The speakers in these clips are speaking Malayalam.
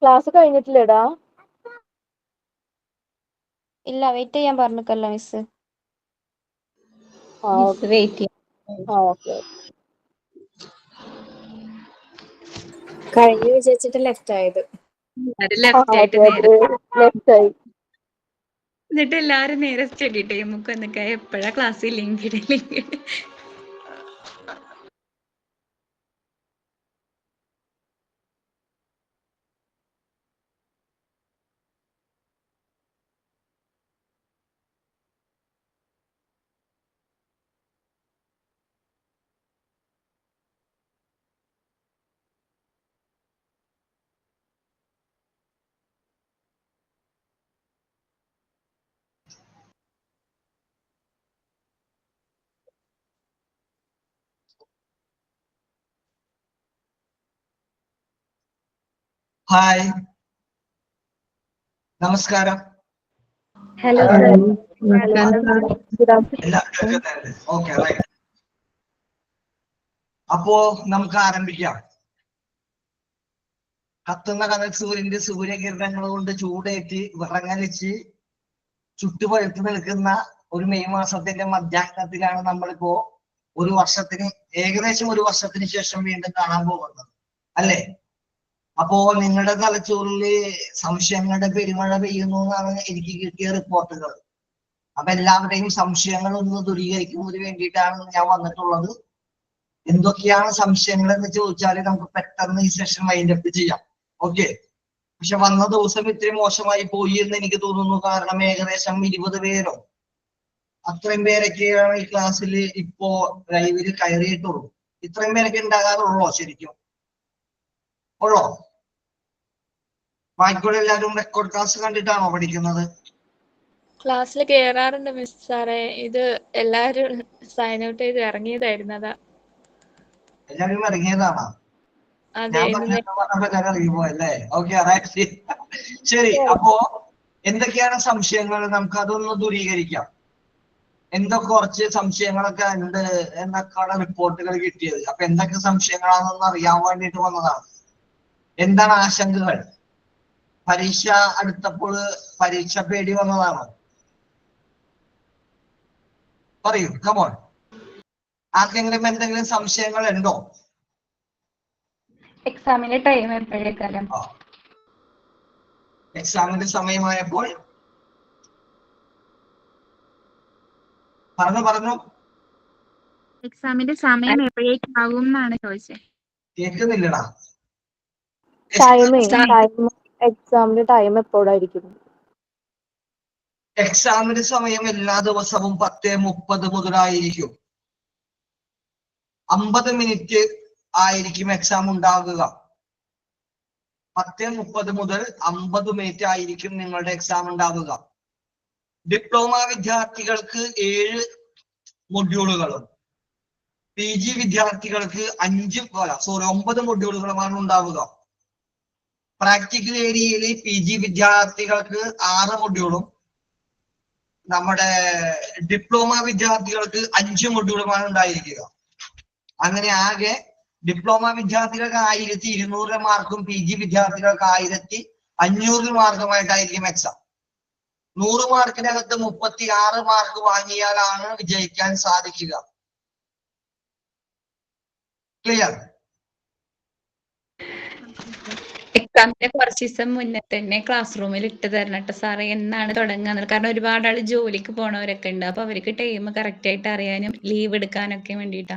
ക്ലാസ് കഴിഞ്ഞിട്ടില്ലടാ. ഇല്ല, വെയിറ്റ് ചെയ്യാൻ പറഞ്ഞിക്കല്ലോ മിസ്. വെയിറ്റ് കഴിഞ്ഞു വിചാരിച്ചിട്ട് ലെഫ്റ്റ് ആയത്. എന്നിട്ട് എല്ലാരും നേരെ സ്റ്റഡി ടൈമൊക്കെ എന്നൊക്കെ എപ്പോഴാ ക്ലാസ് ലിങ്ക് ഹായ്, നമസ്കാരം. Hello okay, right. അപ്പോ നമുക്ക് ആരംഭിക്കാം. കത്തുന്ന കനൽ സൂര്യകിരണങ്ങൾ കൊണ്ട് ചൂടേറ്റ് വിറങ്ങലിച്ച് ചുട്ടുപഴുത്ത് നിൽക്കുന്ന ഒരു മെയ് മാസത്തിന്റെ മധ്യാഹ്നത്തിലാണ് നമ്മളിപ്പോ ഏകദേശം ഒരു വർഷത്തിന് ശേഷം വീണ്ടും കാണാൻ പോകുന്നത്, അല്ലേ? അപ്പോ നിങ്ങളുടെ തലച്ചോറില് സംശയങ്ങളുടെ പെരുമഴ പെയ്യുന്നു എന്നാണ് എനിക്ക് കിട്ടിയ റിപ്പോർട്ടുകൾ. അപ്പൊ എല്ലാവരുടെയും സംശയങ്ങൾ ഒന്ന് ദൂരീകരിക്കുന്നതിന് വേണ്ടിയിട്ടാണ് ഞാൻ വന്നിട്ടുള്ളത്. എന്തൊക്കെയാണ് സംശയങ്ങൾ എന്ന് ചോദിച്ചാൽ നമുക്ക് പെട്ടെന്ന് ഈ സെഷൻ വൈൻഡ് അപ്പ് ചെയ്യാം. ഓക്കെ. പക്ഷെ വന്ന ദിവസം ഇത്രയും മോശമായി പോയി എന്ന് എനിക്ക് തോന്നുന്നു. കാരണം ഏകദേശം 20 പേരോ അത്രയും പേരൊക്കെയാണ് ഈ ക്ലാസ്സിൽ ഇപ്പോ ലൈവിൽ കയറിയിട്ടുള്ളൂ. ഇത്രയും പേരൊക്കെ ഉണ്ടാകാറുള്ളോ? ശരിക്കും ഉള്ളോ? ബാക്കിയുള്ള എല്ലാവരും റെക്കോർഡ് ക്ലാസ് കണ്ടിട്ടാണോ പഠിക്കുന്നത്? ക്ലാസ്സിൽ കേറാറുണ്ട് മിസ് സാറേ. ഇത് എല്ലാരും സൈൻ ഔട്ട് ചെയ്ത് ഇറങ്ങിയതായിരുന്നു. അതാ. എല്ലാവരും ഇറങ്ങിയതാണോ? അതെ. അല്ലേ? ഓക്കെ, ശരി. അപ്പോ എന്തൊക്കെയാണ് സംശയങ്ങൾ? നമുക്ക് അതൊന്ന് ദൂരീകരിക്കാം. എന്തൊക്കെ കുറച്ച് സംശയങ്ങളൊക്കെ ഉണ്ട് എന്നൊക്കെയാണ് റിപ്പോർട്ടുകൾ കിട്ടിയത്. അപ്പൊ എന്തൊക്കെ സംശയങ്ങളാണെന്ന് അറിയാൻ വേണ്ടിയിട്ട് വന്നതാണ്. എന്താണ് ആശങ്കകൾ? പരീക്ഷ അടുത്തപ്പോൾ പരീക്ഷ പേടി വന്നതാണോ? പറയൂ, കമോൺ. ആർക്കെങ്കിലും എന്തെങ്കിലും സംശയങ്ങൾ ഉണ്ടോ? എക്സാമിന്റെ ടൈം എപ്പോഴേക്കാലം? എക്സാമിന്റെ സമയമായപ്പോൾ പറഞ്ഞു. എക്സാമിന്റെ സമയം എപ്പോഴേക്കാവും എന്നാണ് ചോദിച്ചത്. കേൾക്കുന്നില്ലടാ. എക്സാമിന്റെ ടൈം എപ്പോഴായിരിക്കും? എക്സാമിന്റെ സമയം എല്ലാ ദിവസവും 10:30 മുതലായിരിക്കും. 50 മിനിറ്റ് ആയിരിക്കും എക്സാം ഉണ്ടാകുക. 10:30 മുതൽ 50 മിനിറ്റ് ആയിരിക്കും നിങ്ങളുടെ എക്സാം ഉണ്ടാകുക. ഡിപ്ലോമ വിദ്യാർത്ഥികൾക്ക് 7 മൊഡ്യൂളുകളും PG വിദ്യാർത്ഥികൾക്ക് 9 മൊഡ്യൂളുകളുമാണ് ഉണ്ടാവുക. പ്രാക്ടിക്കൽ ഏരിയയിൽ PG വിദ്യാർത്ഥികൾക്ക് 6 മൊഡ്യൂളും നമ്മുടെ ഡിപ്ലോമ വിദ്യാർത്ഥികൾക്ക് 5 മൊഡ്യൂളുമാണ് ഉണ്ടായിരിക്കുക. അങ്ങനെ ആകെ ഡിപ്ലോമ വിദ്യാർത്ഥികൾക്ക് 1200 മാർക്കും PG വിദ്യാർത്ഥികൾക്ക് 1500 മാർക്കുമായിട്ടായിരിക്കും എക്സാം. 100 മാർക്കിനകത്ത് 36 മാർക്ക് വാങ്ങിയാലാണ് വിജയിക്കാൻ സാധിക്കുക. ക്ലിയർ? എക്സാമിന്റെ കുറച്ച് ദിവസം മുന്നേ തന്നെ ക്ലാസ് റൂമിൽ ഇട്ട് തരണട്ടോ സാറേ, എന്നാണ് തുടങ്ങുക. കാരണം ഒരുപാട് ആള് ജോലിക്ക് പോണവരൊക്കെ ഉണ്ട്. അപ്പൊ അവർക്ക് ടൈം കറക്റ്റ് ആയിട്ട് അറിയാനും ലീവ് എടുക്കാനൊക്കെ വേണ്ടിയിട്ടാ.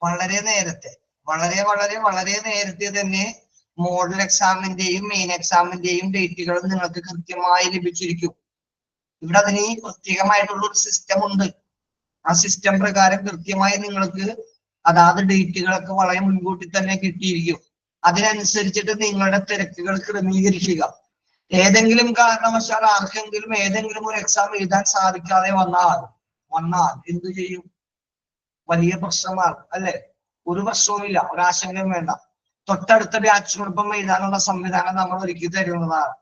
വളരെ നേരത്തെ തന്നെ മോഡൽ എക്സാമിന്റെയും മെയിൻ എക്സാമിന്റെയും ഡേറ്റുകൾ നിങ്ങൾക്ക് കൃത്യമായി ലഭിച്ചിരിക്കും. ഇവിടെ അതിന് പ്രത്യേകമായിട്ടുള്ള ഒരു സിസ്റ്റം ഉണ്ട്. ആ സിസ്റ്റം പ്രകാരം കൃത്യമായി നിങ്ങൾക്ക് അതാത് ഡേറ്റുകളൊക്കെ വളരെ മുൻകൂട്ടി തന്നെ കിട്ടിയിരിക്കും. അതിനനുസരിച്ചിട്ട് നിങ്ങളുടെ തിരക്കുകൾ ക്രമീകരിക്കുക. ഏതെങ്കിലും കാരണവശാൽ ആർക്കെങ്കിലും ഏതെങ്കിലും ഒരു എക്സാം എഴുതാൻ സാധിക്കാതെ വന്നാൽ എന്തു ചെയ്യും? വലിയ പ്രശ്നമാണ്, അല്ലെ? ഒരു പ്രശ്നവുമില്ല, ഒരാശങ്കയും വേണ്ട. തൊട്ടടുത്ത ബാച്ചിനോടൊപ്പം എഴുതാനുള്ള സംവിധാനം നമ്മൾ ഒരുക്കി തരുന്നതാണ്.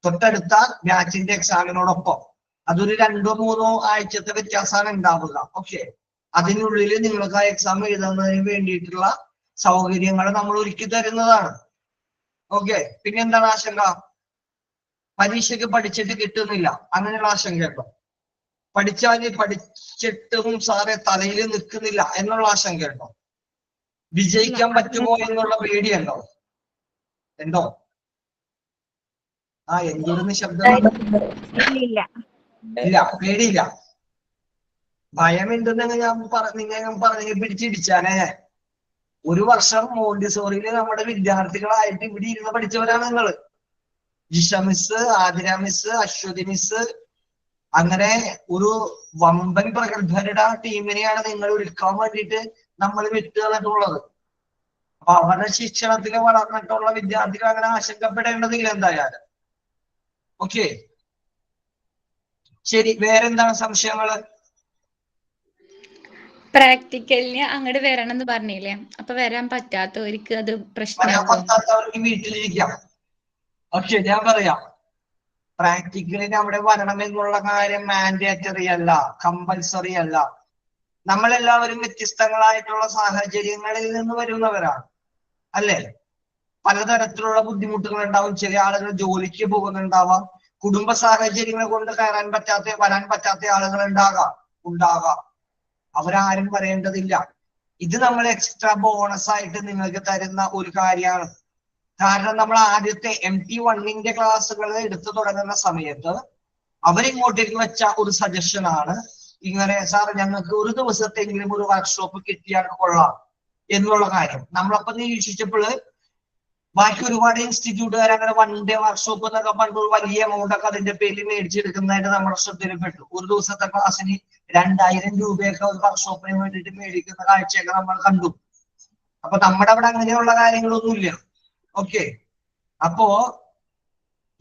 തൊട്ടടുത്ത ബാച്ചിന്റെ എക്സാമിനോടൊപ്പം അതൊരു 2-3 ആഴ്ചത്തെ വ്യത്യാസമാണ് ഉണ്ടാവുക. പക്ഷേ അതിനുള്ളിൽ നിങ്ങൾക്ക് ആ എക്സാം എഴുതുന്നതിന് വേണ്ടിയിട്ടുള്ള സൗകര്യങ്ങൾ നമ്മൾ ഒരുക്കി തരുന്നതാണ്. ഓക്കെ, പിന്നെ എന്താണ് ആശങ്ക? പരീക്ഷയ്ക്ക് പഠിച്ചിട്ട് കിട്ടുന്നില്ല, അങ്ങനെയുള്ള ആശങ്കയുണ്ടോ? പഠിച്ചിട്ടും സാറെ തലയിൽ നിൽക്കുന്നില്ല എന്നുള്ള ആശങ്കയുണ്ടോ? വിജയിക്കാൻ പറ്റുമോ എന്നുള്ള പേടിയുണ്ടോ? ഉണ്ടോ? ആ, എന്തൊരു നിശബ്ദമാണ്. ഇല്ല, പേടിയില്ല. ഭയമുണ്ടെന്ന് ഞാൻ പറഞ്ഞെങ്കിൽ പിടിച്ചിടിച്ചാനേ. ഒരു വർഷം മോണ്ടിസോറിയില് നമ്മുടെ വിദ്യാർത്ഥികളായിട്ട് ഇവിടെ ഇരുന്ന് പഠിച്ചവരാണ് നിങ്ങള്. Jisha miss, Athira miss, Aswathy miss, അങ്ങനെ ഒരു വമ്പൻ പ്രഗത്ഭരുടെ ടീമിനെയാണ് നിങ്ങൾ ഒരുക്കാൻ വേണ്ടിയിട്ട് നമ്മൾ വിട്ടു തന്നിട്ടുള്ളത്. അപ്പൊ അവരുടെ ശിക്ഷണത്തിൽ വളർന്നിട്ടുള്ള വിദ്യാർത്ഥികൾ അങ്ങനെ ആശങ്കപ്പെടേണ്ടതില്ല എന്തായാലും. ഓക്കെ, ശരി. വേറെന്താണ് സംശയങ്ങള്? പ്രാക്ടിക്കലിന് അങ്ങോട്ട് വരണം എന്ന് പറഞ്ഞില്ലേ, അപ്പൊ വരാൻ പറ്റാത്തവർക്ക് അത് വരാൻ പ്രശ്നമാകുമോ? പറ്റാത്തവർക്ക് വീട്ടിലിരിക്കാം. പക്ഷെ ഞാൻ പറയാം, പ്രാക്ടിക്കലിന് അവിടെ വരണം എന്നുള്ള കാര്യം മാൻഡേറ്ററി അല്ല, കമ്പൽസറി അല്ല. നമ്മളെല്ലാവരും വ്യത്യസ്തങ്ങളായിട്ടുള്ള സാഹചര്യങ്ങളിൽ നിന്ന് വരുന്നവരാണ്, അല്ലേ? പലതരത്തിലുള്ള ബുദ്ധിമുട്ടുകൾ ഉണ്ടാവും. ചില ആളുകൾ ജോലിക്ക് പോകുന്നുണ്ടാവാം, കുടുംബ സാഹചര്യങ്ങൾ കൊണ്ട് വരാൻ പറ്റാത്ത ആളുകൾ ഉണ്ടാകാം. അവരാരും പറയേണ്ടതില്ല. ഇത് നമ്മൾ എക്സ്ട്രാ ബോണസ് ആയിട്ട് നിങ്ങൾക്ക് തരുന്ന ഒരു കാര്യമാണ്. കാരണം നമ്മൾ ആദ്യത്തെ MT1 ക്ലാസ്സുകൾ എടുത്തു തുടങ്ങുന്ന സമയത്ത് അവരിങ്ങോട്ടേക്ക് വെച്ച ഒരു സജഷൻ ആണ്, ഇങ്ങനെ സാർ ഞങ്ങൾക്ക് ഒരു ദിവസത്തെങ്കിലും ഒരു വർക്ക്ഷോപ്പ് കിട്ടിയാൽ കൊള്ളാം എന്നുള്ള കാര്യം. നമ്മളപ്പോ നിരീക്ഷിച്ചപ്പോൾ ബാക്കി ഒരുപാട് ഇൻസ്റ്റിറ്റ്യൂട്ടുകാർ അങ്ങനെ 1 ഡേ വർക്ക്ഷോപ്പ് എന്നൊക്കെ പറഞ്ഞ വലിയ എമൗണ്ട് ഒക്കെ അതിന്റെ പേരിൽ മേടിച്ചെടുക്കുന്നതായിട്ട് നമ്മുടെ ശ്രദ്ധയിൽപ്പെട്ടു. ഒരു ദിവസത്തെ ക്ലാസ്സിന് 2000 രൂപയൊക്കെ ഒരു വർക്ക്ഷോപ്പിന് വേണ്ടിയിട്ട് മേടിക്കുന്ന കാഴ്ചയൊക്കെ നമ്മൾ കണ്ടു. അപ്പൊ നമ്മുടെ അവിടെ അങ്ങനെയുള്ള കാര്യങ്ങളൊന്നുമില്ല. ഓക്കെ, അപ്പോ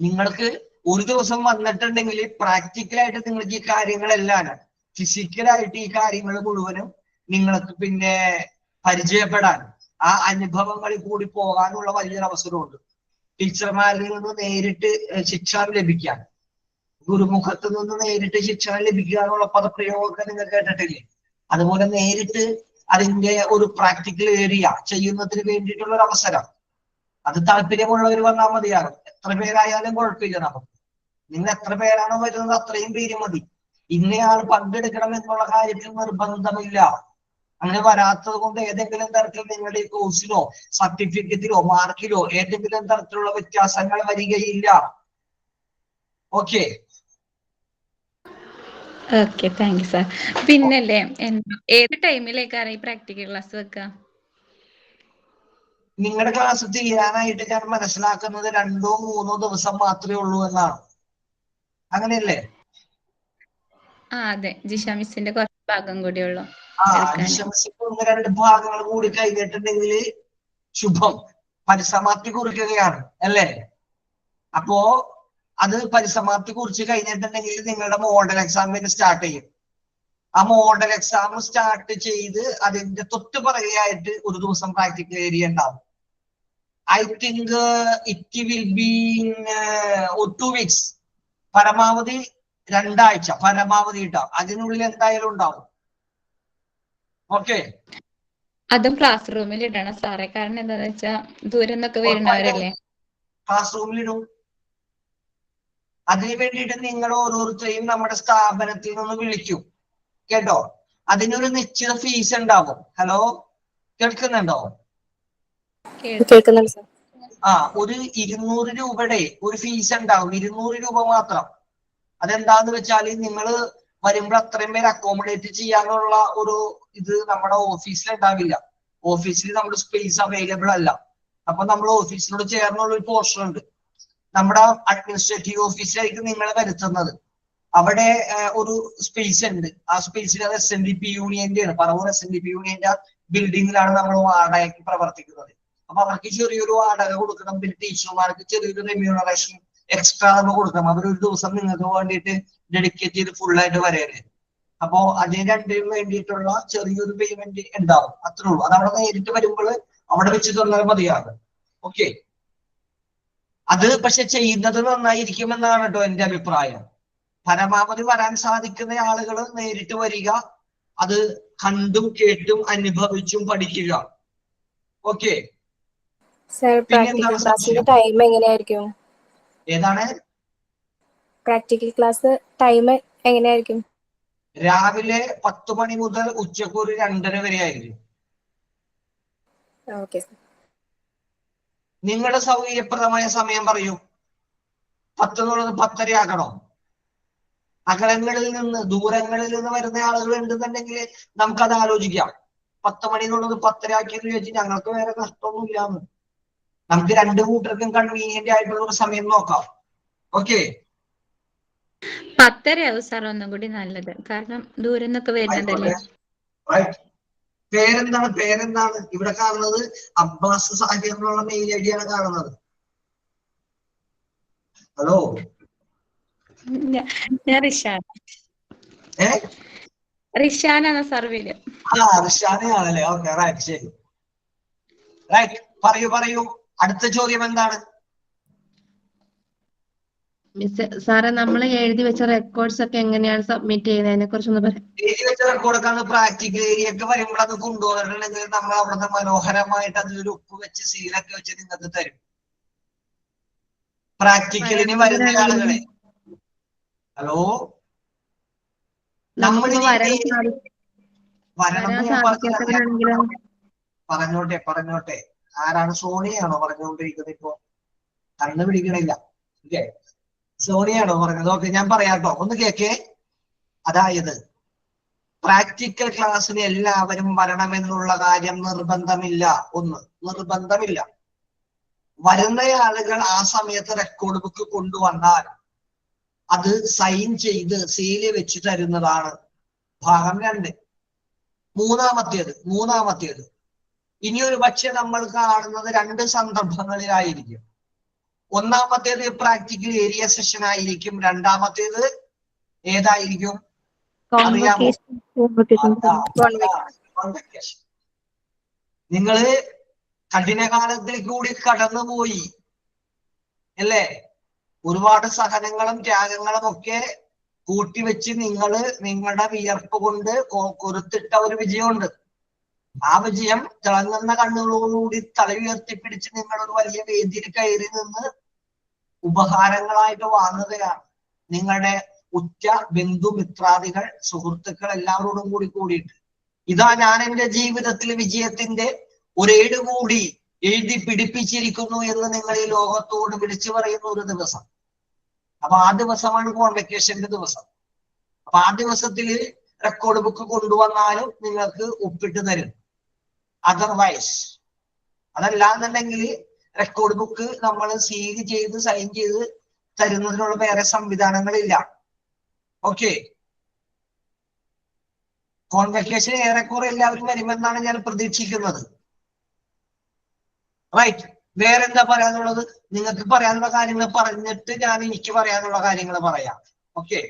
നിങ്ങൾക്ക് ഒരു ദിവസം വന്നിട്ടുണ്ടെങ്കിൽ പ്രാക്ടിക്കലായിട്ട് നിങ്ങൾക്ക് ഈ കാര്യങ്ങളെല്ലാം, ഫിസിക്കലായിട്ട് ഈ കാര്യങ്ങൾ മുഴുവനും നിങ്ങൾക്ക് പിന്നെ പരിചയപ്പെടാൻ, ആ അനുഭവങ്ങളിൽ കൂടി പോകാനുള്ള വലിയൊരു അവസരമുണ്ട്. ടീച്ചർമാരിൽ നിന്ന് നേരിട്ട് ശിക്ഷണം ലഭിക്കാൻ, ഗുരുമുഖത്ത് നിന്ന് നേരിട്ട് ശിക്ഷണം ലഭിക്കുക എന്നുള്ള പദപ്രയോഗമൊക്കെ നിങ്ങൾ കേട്ടിട്ടില്ലേ? അതുപോലെ നേരിട്ട് അതിന്റെ ഒരു പ്രാക്ടിക്കൽ ഏരിയ ചെയ്യുന്നതിന് വേണ്ടിയിട്ടുള്ള ഒരു അവസരം. അത് താല്പര്യമുള്ളവർ വന്നാൽ മതിയാകും. എത്ര പേരായാലും കുഴപ്പമില്ല. നമുക്ക് നിങ്ങൾ എത്ര പേരാണോ വരുന്നത് അത്രയും പേര് മതി. ഇന്നയാൾ പങ്കെടുക്കണം എന്നുള്ള കാര്യത്തിൽ നിർബന്ധമില്ല. അങ്ങനെ വരാത്തത് കൊണ്ട് ഏതെങ്കിലും തരത്തിൽ നിങ്ങളുടെ ഈ കോഴ്സിലോ സർട്ടിഫിക്കറ്റിലോ മാർക്കിലോ ഏതെങ്കിലും തരത്തിലുള്ള വ്യത്യാസങ്ങൾ വരികയില്ല. Okay, okay, thank you sir. പിന്നല്ലേ ഏത് ടൈമിലേക്കാണ് ഈ പ്രാക്ടിക്കൽ ക്ലാസ് വെക്കുക? നിങ്ങളുടെ ക്ലാസ് തീരാനായിട്ട് ഞാൻ മനസ്സിലാക്കുന്നത് 2 or 3 ദിവസം മാത്രമേ ഉള്ളൂ എന്നാണ്. അങ്ങനെയല്ലേ? അതെ, ജിഷ മിസ്സിന്റെ കുറച്ച് ഭാഗം കൂടി ഉള്ളു. ജിഷ മിസ്സിന്റെ 1-2 ഭാഗങ്ങൾ കൂടി കഴിഞ്ഞിട്ടുണ്ടെങ്കിൽ ശുഭം, പരിസമാപ്തി കുറിക്കുകയാണ്, അല്ലേ? അപ്പോ അത് പരിസമാപ്തി കുറിച്ച് കഴിഞ്ഞിട്ടുണ്ടെങ്കിൽ നിങ്ങളുടെ മോഡൽ എക്സാം സ്റ്റാർട്ട് ചെയ്യും. ആ മോഡൽ എക്സാം സ്റ്റാർട്ട് ചെയ്ത് അതിന്റെ തൊട്ട് പറയുകയായിട്ട് ഒരു ദിവസം പ്രാക്ടിക്കൽ ഏരിയ ഉണ്ടാവും. I think it will be 2 weeks, പരമാവധി 2 ആഴ്ച, പരമാവധി ഇട്ടാം. അതിനുള്ളിൽ എന്തായാലും ഉണ്ടാവും. ഓക്കെ, അതും ക്ലാസ് റൂമിൽ ഇടണം സാറേ, കാരണം എന്താന്ന് വെച്ചാ ദൂരം നിന്നൊക്കെ വരുന്നവരല്ലേ. ക്ലാസ് റൂമിലിടും. അതിനു വേണ്ടിയിട്ട് നിങ്ങൾ ഓരോരുത്തരെയും നമ്മുടെ സ്ഥാപനത്തിൽ നിന്ന് വിളിക്കും, കേട്ടോ? അതിനൊരു നിശ്ചിത ഫീസ് ഉണ്ടാവും. ഹലോ, കേൾക്കുന്നുണ്ടോ? കേൾക്കുന്നുണ്ട് സാർ. ഒരു 200 രൂപയുടെ ഒരു ഫീസ് ഉണ്ടാവും. 200 രൂപ മാത്രം. അതെന്താന്ന് വെച്ചാൽ നിങ്ങൾ വരുമ്പോൾ അത്രയും പേര് അക്കോമഡേറ്റ് ചെയ്യാനുള്ള ഒരു ഇത് നമ്മുടെ ഓഫീസിൽ ഉണ്ടാവില്ല. ഓഫീസിൽ നമ്മുടെ സ്പേസ് അവൈലബിൾ അല്ല. അപ്പൊ നമ്മൾ ഓഫീസിനോട് ചേർന്നുള്ള ഒരു പോർഷൻ ഉണ്ട്. നമ്മുടെ അഡ്മിനിസ്ട്രേറ്റീവ് ഓഫീസിലായിരിക്കും നിങ്ങളെ വരുത്തുന്നത്. അവിടെ ഒരു സ്പേസ് ഉണ്ട്. ആ സ്പേസിൽ അത് SNDP യൂണിയന്റെ ആണ്, പറവൂർ SNDP യൂണിയന്റെ ബിൽഡിങ്ങിലാണ് നമ്മൾ വാടകയ്ക്ക് പ്രവർത്തിക്കുന്നത്. അപ്പൊ അവർക്ക് ചെറിയൊരു വാടക കൊടുക്കണം. പിന്നെ ടീച്ചർമാർക്ക് ചെറിയൊരു റെമ്യൂണറേഷൻ എക്സ്ട്രാ നമ്മൾ കൊടുക്കണം. അവരൊരു ദിവസം നിങ്ങൾക്ക് വേണ്ടിയിട്ട് ഡെഡിക്കേറ്റ് ചെയ്ത് ഫുള്ളായിട്ട് വരരുത്. അപ്പോ അതിന് രണ്ടിനും വേണ്ടിയിട്ടുള്ള ചെറിയൊരു പേയ്മെന്റ് ഉണ്ടാവും, അത്രേ ഉള്ളൂ. അത് അവിടെ നേരിട്ട് വരുമ്പോൾ അവിടെ വെച്ച് തന്നാൽ മതിയാകും. ഓക്കെ, അത് പക്ഷെ ചെയ്യുന്നത് നന്നായിരിക്കുമെന്നാണ് കേട്ടോ എന്റെ അഭിപ്രായം. പരമാവധി വരാൻ സാധിക്കുന്ന ആളുകൾ നേരിട്ട് വരിക, അത് കണ്ടും കേട്ടും അനുഭവിച്ചും പഠിക്കുക. ഓക്കെ, സർ പിന്നെ പ്രാക്ടിക്കൽ എന്താണ് ക്ലാസ്സിന്റെ സംശയം? ടൈം എങ്ങനെയായിരിക്കും? ഏതാണ്? പ്രാക്ടിക്കൽ ക്ലാസ് ടൈം എങ്ങനെയായിരിക്കും? രാവിലെ 10 മണി മുതൽ ഉച്ചക്ക് ഒരു 2:30 വരെ ആയിരിക്കും. Okay sir. നിങ്ങളുടെ സൗകര്യപ്രദമായ സമയം പറയൂ. 10 എന്നുള്ളത് 10:30 ആക്കണോ? അകലങ്ങളിൽ നിന്ന് ദൂരങ്ങളിൽ നിന്ന് വരുന്ന ആളുകൾ ഉണ്ടെന്നുണ്ടെങ്കിൽ നമുക്കത് ആലോചിക്കാം. 10 മണി എന്നുള്ളത് 10:30 ആക്കിയെന്ന് ചോദിച്ചാൽ ഞങ്ങൾക്ക് വേറെ നഷ്ടമൊന്നുമില്ലാന്ന്. നമുക്ക് രണ്ടു കൂട്ടർക്കും കൺവീനിയന്റ് ആയിട്ടുള്ള ഒരു സമയം നോക്കാം. ഓക്കെ, 10:30 ആവും സാർ ഒന്നും കൂടി നല്ലത്. കാരണം ദൂരം നിന്നൊക്കെ വരുന്നുണ്ടല്ലേ. പേരെന്താണ് ഇവിടെ കാണുന്നത്? അബ്ബാസ് സാഹിർ എന്നുള്ള മെയിൽ ഐ ഡിയാണ് കാണുന്നത്. ഹലോ, ഞാൻ റിഷാൻ. റിഷാനാണ് സാർ പേര്. റിഷാനയാണല്ലേ? ഓക്കെ, റൈറ്റ്, ശരി. റൈറ്റ്, പറയൂ. അടുത്ത ചോദ്യം എന്താണ്? സാറേ, നമ്മൾ എഴുതി വെച്ച റെക്കോർഡ്സ് ഒക്കെ എങ്ങനെയാണ് സബ്മിറ്റ് ചെയ്യുന്നതിനെ കുറിച്ചൊന്ന് പറയാം. എഴുതി വെച്ച റെക്കോർഡൊക്കെ പ്രാക്ടിക്കൽ ഏരിയയൊക്കെ വരുമ്പോൾ അത് കൊണ്ടുപോയിട്ടുണ്ടെങ്കിൽ നമ്മൾ അവിടുന്ന് മനോഹരമായിട്ട് അതിലൊരു ഉപ്പ് വെച്ച് സീലൊക്കെ വെച്ച് നിങ്ങൾക്ക് തരും. പ്രാക്ടിക്കലിന് വരുന്ന ആളുകളെ, ഹലോ, നമ്മളിനി വരണം ഞാൻ പറഞ്ഞോട്ടെ. ആരാണ്? സോണിയാണോ പറഞ്ഞുകൊണ്ടിരിക്കുന്നത്? ഇപ്പോ കണ്ണു പിടിക്കണില്ല. ഓക്കെ, സോണിയാണോ പറഞ്ഞത്? ഓക്കെ, ഞാൻ പറയാട്ടോ, ഒന്ന് കേക്കേ. അതായത് പ്രാക്ടിക്കൽ ക്ലാസ്സിന് എല്ലാവരും വരണമെന്നുള്ള കാര്യം നിർബന്ധമില്ല. നിർബന്ധമില്ല. വരുന്ന ആളുകൾ ആ സമയത്ത് റെക്കോർഡ് ബുക്ക് കൊണ്ടുവന്നാൽ അത് സൈൻ ചെയ്ത് സീല് വെച്ച് തരുന്നതാണ്. ഭാഗം 2. മൂന്നാമത്തേത് ഇനി ഒരു പക്ഷെ നമ്മൾ കാണുന്നത് 2 സന്ദർഭങ്ങളിലായിരിക്കും. ഒന്നാമത്തേത് പ്രാക്ടിക്കൽ ഏരിയ സെഷൻ ആയിരിക്കും. രണ്ടാമത്തേത് ഏതായിരിക്കും അറിയാമോ? നിങ്ങള് കഠിനകാലത്തിൽ കൂടി കടന്നുപോയി അല്ലേ? ഒരുപാട് സഹനങ്ങളും ത്യാഗങ്ങളും ഒക്കെ കൂട്ടിവെച്ച് നിങ്ങളുടെ വിയർപ്പ് കൊണ്ട് കൊരുത്തിട്ട ഒരു വിജയമുണ്ട്. ആ വിജയം തിളങ്ങുന്ന കണ്ണുകളോടുകൂടി തല ഉയർത്തിപ്പിടിച്ച് നിങ്ങൾ ഒരു വലിയ വേദിയിൽ കയറി നിന്ന് ഉപഹാരങ്ങളായിട്ട് വാങ്ങുകയാണ്. നിങ്ങളുടെ ഉറ്റ ബന്ധുമിത്രാദികൾ, സുഹൃത്തുക്കൾ എല്ലാവരോടും കൂടിയിട്ട് ഇതാ ഞാൻ എന്റെ ജീവിതത്തിൽ വിജയത്തിന്റെ ഒരേട് കൂടി എഴുതി പിടിപ്പിച്ചിരിക്കുന്നു എന്ന് നിങ്ങൾ ഈ ലോകത്തോട് വിളിച്ചു പറയുന്ന ഒരു ദിവസം. അപ്പൊ ആ ദിവസമാണ് കോൺവെക്കേഷന്റെ ദിവസം. അപ്പൊ ആ ദിവസത്തില് റെക്കോർഡ് ബുക്ക് കൊണ്ടുവന്നാലും നിങ്ങൾക്ക് ഒപ്പിട്ട് തരും. അതർവൈസ് അതല്ലാന്നുണ്ടെങ്കിൽ റെക്കോർഡ് ബുക്ക് നമ്മൾ സീൽ ചെയ്ത് സൈൻ ചെയ്ത് തരുന്നതിനുള്ള വേറെ സംവിധാനങ്ങളില്ല. ഓക്കെ, കോൺവെക്കേഷൻ ഏറെക്കുറെ എല്ലാവരും വരുമെന്നാണ് ഞാൻ പ്രതീക്ഷിക്കുന്നത്. റൈറ്റ്, വേറെന്താ പറയാനുള്ളത്? നിങ്ങൾക്ക് പറയാനുള്ള കാര്യങ്ങൾ പറഞ്ഞിട്ട് ഞാൻ എനിക്ക് പറയാനുള്ള കാര്യങ്ങൾ പറയാം. Okay,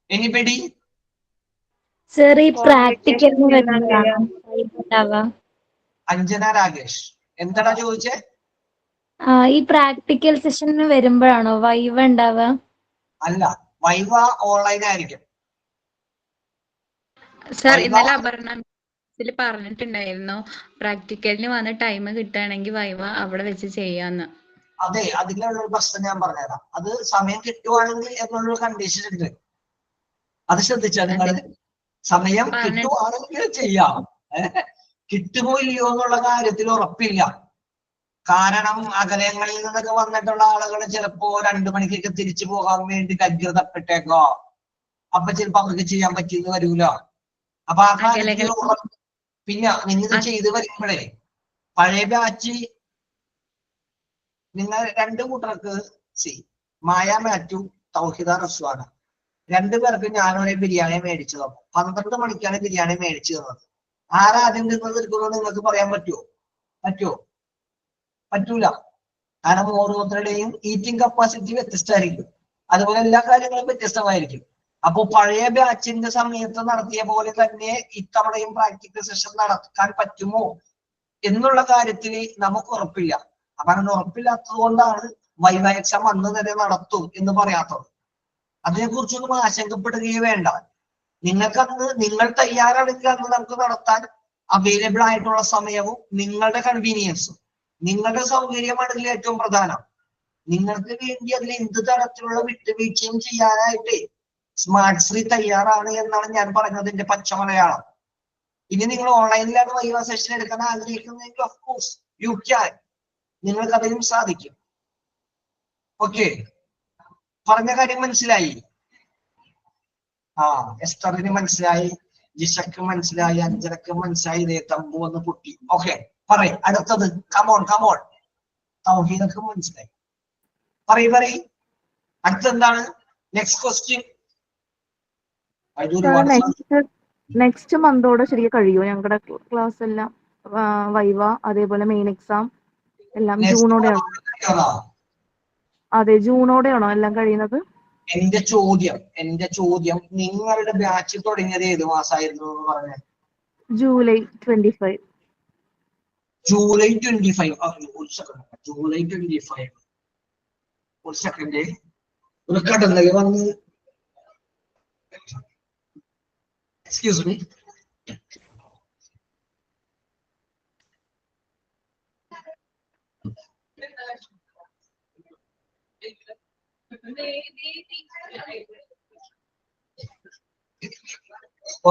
anybody? സർ, ഈ പ്രാക്ടിക്കൽ അഞ്ജന രാകേഷ്, എന്താടാ ചോദിച്ചേ? ഈ പ്രാക്ടിക്കൽ സെഷന് വരുമ്പോഴാണോ വൈവ ഉണ്ടാവുക? അല്ല, വൈവ ഓൺലൈൻ ആയിരിക്കും. സാർ, ഇന്നലെ അപർണ പറഞ്ഞിട്ടുണ്ടായിരുന്നു പ്രാക്ടിക്കലിന് വന്ന് ടൈം കിട്ടുകയാണെങ്കിൽ വൈവ അവിടെ വെച്ച് ചെയ്യാന്ന്. അതെ, അതിനുള്ള ഒരു പ്രശ്നം ഞാൻ പറഞ്ഞുതരാം. അത് സമയം കിട്ടുവാണെങ്കിൽ എന്നുള്ളൊരു കണ്ടീഷൻ ഉണ്ട്. അത് ശ്രദ്ധിച്ചാൽ നിങ്ങൾ സമയം കിട്ടുവാണെങ്കിൽ ചെയ്യാം. കിട്ടുമോ ഇല്ലയോ എന്നുള്ള കാര്യത്തിൽ ഉറപ്പില്ല. കാരണം അകലങ്ങളിൽ നിന്നൊക്കെ വന്നിട്ടുള്ള ആളുകൾ ചിലപ്പോ 2 മണിക്കൊക്കെ തിരിച്ചു പോകാൻ വേണ്ടി കജ്ജിതപ്പെട്ടേക്കോ. അപ്പൊ ചിലപ്പോ അവർക്ക് ചെയ്യാൻ പറ്റിയെന്ന് വരൂല. അപ്പൊ ആ കാര്യത്തിൽ പിന്നെ നിങ്ങൾ ചെയ്ത് വരുമ്പോഴേ പഴയ ബാച്ച് നിങ്ങൾ 2 കൂട്ടർക്ക് മായ മാത്യു, തൗഹിദ റസ്വാന 2 പേർക്ക് ഞാനൊരു ബിരിയാണി മേടിച്ചു തന്നു. 12 മണിക്കാണ് ബിരിയാണി മേടിച്ചു തന്നത്. ആരാദ്യം തിന്നത് എടുക്കുന്നത് നിങ്ങൾക്ക് പറയാൻ പറ്റുമോ? പറ്റൂല. കാരണം ഓരോരുത്തരുടെയും ഈറ്റിംഗ് കപ്പാസിറ്റി വ്യത്യസ്തമായിരിക്കും. അതുപോലെ എല്ലാ കാര്യങ്ങളും വ്യത്യസ്തമായിരിക്കും. അപ്പൊ പഴയ ബാച്ചിന്റെ സമയത്ത് നടത്തിയ പോലെ തന്നെ ഇത്തവണയും പ്രാക്ടിക്കൽ സെഷൻ നടത്താൻ പറ്റുമോ എന്നുള്ള കാര്യത്തിൽ നമുക്ക് ഉറപ്പില്ല. അപ്പൊ അങ്ങനെ ഉറപ്പില്ലാത്തത് കൊണ്ടാണ് വൈവ എക്സാം അന്ന് തന്നെ നടത്തും എന്ന് പറയാത്തത്. അതിനെക്കുറിച്ചൊന്നും ആശങ്കപ്പെടുകയേ വേണ്ട. നിങ്ങൾ തയ്യാറാണെങ്കിൽ അന്ന് നമുക്ക് നടത്താൻ അവൈലബിൾ ആയിട്ടുള്ള സമയവും നിങ്ങളുടെ കൺവീനിയൻസും നിങ്ങളുടെ സൗകര്യമാണ് ഇതിൽ ഏറ്റവും പ്രധാനം. നിങ്ങൾക്ക് വേണ്ടി അതിൽ എന്ത് തരത്തിലുള്ള വിട്ടുവീഴ്ചയും ചെയ്യാനായിട്ട് സ്മാർട്ട് ശ്രീ തയ്യാറാണ് എന്നാണ് ഞാൻ പറഞ്ഞതിന്റെ പച്ച മലയാളം. ഇനി നിങ്ങൾ ഓൺലൈനിലാണ് വൈവ സെഷൻ എടുക്കാൻ ആഗ്രഹിക്കുന്നതെങ്കിൽ ഓഫ് കോഴ്സ് യു ക്യാൻ, നിങ്ങൾക്ക് അതിനും സാധിക്കും. ഓക്കെ, പറഞ്ഞ കാര്യം മനസ്സിലായി? എസ്റ്ററിന് മനസ്സിലായി, ജിഷക്ക് മനസ്സിലായി, അഞ്ജനക്ക് മനസ്സിലായി, ഇതേ തമ്പു ഒന്ന് പൊട്ടി. ഓക്കെ, പറയും അടുത്തത്. കമോൺ കമോൺ, തൗഹീദക്ക് മനസ്സിലായി. പറയ് അടുത്തെന്താണ്? Next question. നെക്സ്റ്റ് മന്തോടെ ശരിക്കും കഴിയുമോ ഞങ്ങളുടെ ക്ലാസ് എല്ലാം? വൈവ അതേപോലെ മെയിൻ എക്സാം എല്ലാം ജൂണോടെയാണോ? അതെ, ജൂണോടെയാണോ എല്ലാം കഴിയുന്നത്? എന്റെ ചോദ്യം നിങ്ങളുടെ ബാച്ച് തുടങ്ങിയത് ഏത് മാസമായിരുന്നു എന്ന് പറഞ്ഞാൽ? ജൂലൈ 25. ജൂലൈ 25. ജൂലൈ 25. ഒരു സെക്കൻഡ്, ഒരു കടന്നൽ വന്ന്, എക്സ്ക്യൂസ് മീ.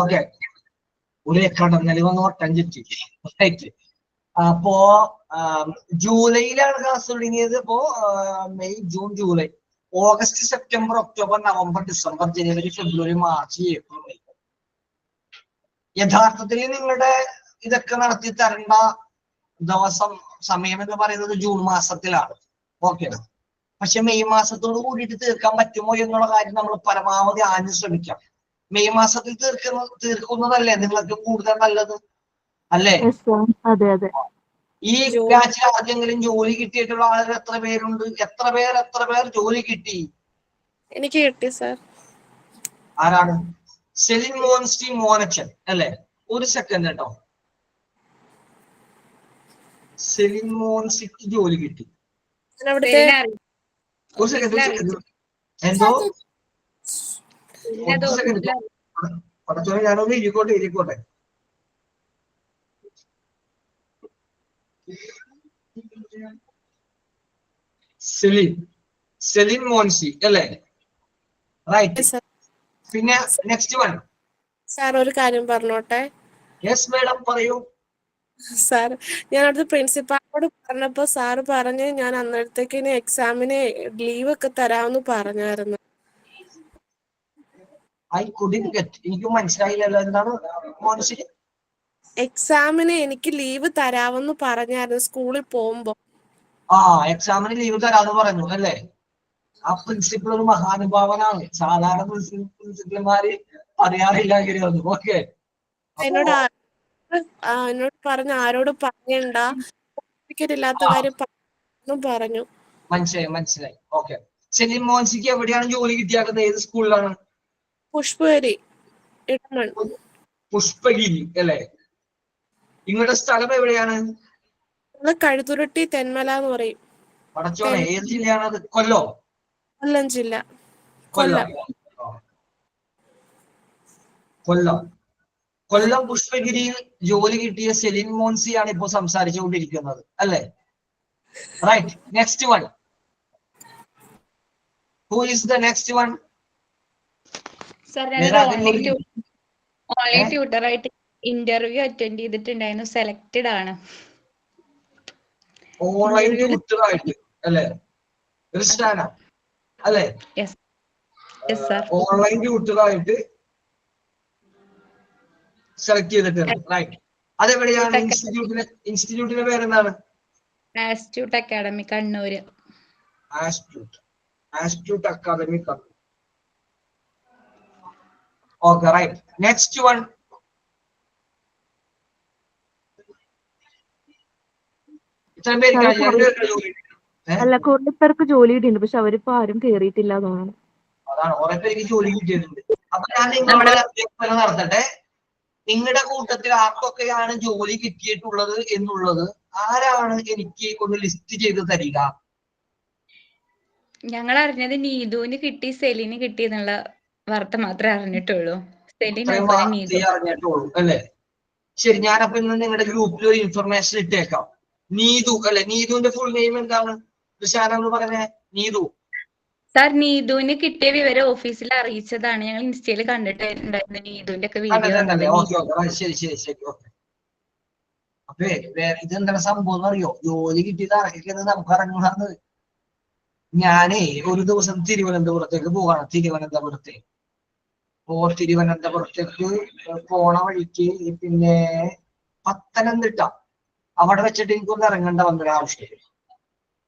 ഓക്കെ, ഒരു കടന്നൽ വന്ന് ഒട്ടം ചുറ്റി. റൈറ്റ്. അപ്പോ ജൂലൈയിലാണ് ക്ലാസ് തുടങ്ങിയത്. അപ്പോ May, June, July, August, September, October, November, December, ജനുവരി, ഫെബ്രുവരി, മാർച്ച്, ഏപ്രിൽ, മെയ്. യഥാർത്ഥത്തിൽ നിങ്ങളുടെ ഇതൊക്കെ നടത്തി തരേണ്ട ദിവസം, സമയം എന്ന് പറയുന്നത് ജൂൺ മാസത്തിലാണ്. ഓക്കെ, പക്ഷെ മെയ് മാസത്തോട് കൂടിയിട്ട് തീർക്കാൻ പറ്റുമോ എന്നുള്ള കാര്യം നമ്മൾ പരമാവധി ആഞ്ഞു ശ്രമിക്കാം. മെയ് മാസത്തിൽ തീർക്കുന്നതല്ലേ നിങ്ങൾക്ക് കൂടുതൽ നല്ലത്, അല്ലേ? അതെ അതെ. ഈ ബാച്ചിൽ ആർക്കെങ്കിലും ജോലി കിട്ടിയിട്ടുള്ള ആളുകൾ എത്ര പേരുണ്ട്? എത്ര പേർ ജോലി കിട്ടി? എനിക്ക് കിട്ടി സർ. ആരാണ്? സെലിൻ മോൻസ്റ്റി മോനച്ചൻ അല്ലേ? ഒരു സെക്കൻഡ് കേട്ടോ. സെലിൻ മോൻസിക്ക് ജോലി കിട്ടി. ഒരു സെക്കൻഡ് എന്തോ പടച്ചോനെ, ഞാനൊന്ന് ഇരിക്കോട്ടെ. സെലിൻ മോൻസി അല്ലേ? റൈറ്റ്. പിന്നെ നെക്സ്റ്റ് വൺ. സാർ ഒരു കാര്യം പറഞ്ഞോട്ടെ? യെസ് മാഡം, പറയൂ. സാർ, ഞാൻ അടുത്ത് പ്രിൻസിപ്പാളിനോട് പറഞ്ഞപ്പോ സാറ് പറഞ്ഞ് ഞാൻ അന്നേരത്തേക്ക് എക്സാമിന് ലീവ് ഒക്കെ തരാമെന്ന് പറഞ്ഞായിരുന്നു. എനിക്ക് മനസ്സിലായില്ലല്ലോ, എന്താണ് മോൻസി? എക്സാമിന് എനിക്ക് ലീവ് തരാമെന്ന് പറഞ്ഞായിരുന്നു സ്കൂളിൽ പോകുമ്പോ. എക്സാമിന് ലീവ് തരാന്ന് പറഞ്ഞു അല്ലേ? ആ പ്രിൻസിപ്പൾ ഒരു മഹാനുഭാവനാണ്. സാധാരണ പ്രിൻസിപ്പൽമാര് പറയാറില്ല ഇങ്ങനെയൊന്നും. ഓക്കെ, എന്നോട് പറഞ്ഞ ആരോട് പറയണ്ട, ഇല്ലാത്ത കാര്യം പറഞ്ഞു. മനസ്സിലായി. ഓക്കെ, സെലിൻ മോൻസിക്ക് എവിടെയാണ് ജോലി കിട്ടിയാക്കുന്നത്? ഏത് സ്കൂളിലാണ്? പുഷ്പഗിരി, പുഷ്പഗിരി അല്ലേ? നിങ്ങളുടെ സ്ഥലം എവിടെയാണ്? കഴുതുരുട്ടി തെന്മല എന്ന് പറയും. പടച്ചോനെ, ഏത് ജില്ലയാണ് അത്? കൊല്ലം ജില്ല. കൊല്ലം പുഷ്പഗിരിയിൽ ജോലി കിട്ടിയ സെലിൻ മോൻസിയാണ് ഇപ്പോ സംസാരിച്ചുകൊണ്ടിരിക്കുന്നത് അല്ലേ? Right. Next one. Who is the next one? Online ട്യൂട്ടറായിട്ട് ഇന്റർവ്യൂ അറ്റൻഡ് ചെയ്തിട്ടുണ്ടായിരുന്നു. സെലക്റ്റഡ് ആണ്. ഓൺലൈൻ ട്യൂട്ടറായിട്ട് അല്ലേ? ക്രിസ്റ്റാന അല്ലേ? ഓൺലൈൻ ട്യൂട്ടറായിട്ട് സെലക്ട് ചെയ്തിട്ടുണ്ട്. റൈറ്റ്. അതെവിടെയാണ്? ഇൻസ്റ്റിറ്റ്യൂട്ടിന്റെ പേരെന്താണ്? Astute academy, Kannur. Astute academy, Kannur. Okay, right. Next one. അല്ല, കുറെ പേർക്ക് ജോലി കിട്ടിയിട്ടുണ്ട്, പക്ഷെ അവരിപ്പോ ആരും കേറിയിട്ടില്ല തോന്നുന്നു. അതാണ്, കുറെ പേർക്ക് ജോലി കിട്ടിയിട്ടുണ്ട്. അപ്പൊ ഞാൻ നിങ്ങളുടെ അഭ്യർത്ഥന നടത്തട്ടെ. നിങ്ങളുടെ കൂട്ടത്തിൽ ആർക്കൊക്കെയാണ് ജോലി കിട്ടിയിട്ടുള്ളത് എന്നുള്ളത് ആരാണ് എനിക്ക് ഒന്ന് ലിസ്റ്റ് ചെയ്ത് തരിക? ഞങ്ങൾ അറിഞ്ഞത് നീതുവിന് കിട്ടി, സെലിന് കിട്ടി എന്നുള്ള വാർത്ത മാത്രമേ അറിഞ്ഞിട്ടുള്ളൂ. സെലിൻ അറിഞ്ഞിട്ടുള്ളൂ അല്ലേ? ശരി, ഞാനപ്പോ ഇന്ന് നിങ്ങളുടെ ഗ്രൂപ്പിൽ ഒരു ഇൻഫർമേഷൻ ഇട്ടേക്കാം. നീതു അല്ലെ, നീതുവിന്റെ ഫുൾ നെയിം എന്താണ്? ഷാനോട് പറഞ്ഞേ. നീതു. സാർ നീതുവിന് കിട്ടിയ വിവരം ഓഫീസിൽ അറിയിച്ചതാണ്. ഞങ്ങൾ ഇൻസ്റ്റയിൽ കണ്ടിട്ടുണ്ടായിരുന്നു നീതുവിന്റെ ഒക്കെ വീഡിയോ. അല്ലേ? ഓക്കെ ഓക്കെ, ശരി ശരി ശരി, ഓക്കെ. അപ്പേ ഇതെന്താണ് സംഭവം എന്ന് അറിയോ? ജോലി കിട്ടിയത് അറക്കുന്നത് നമുക്ക് ഇറങ്ങുന്നത്. ഞാനേ ഒരു ദിവസം തിരുവനന്തപുരത്തേക്ക് പോവാണ്. തിരുവനന്തപുരത്തേക്ക് പോണ വഴിക്ക് പിന്നെ പത്തനംതിട്ട അവിടെ വെച്ചിട്ട് എനിക്കൊന്ന് ഇറങ്ങേണ്ട വന്നൊരു ആവശ്യം.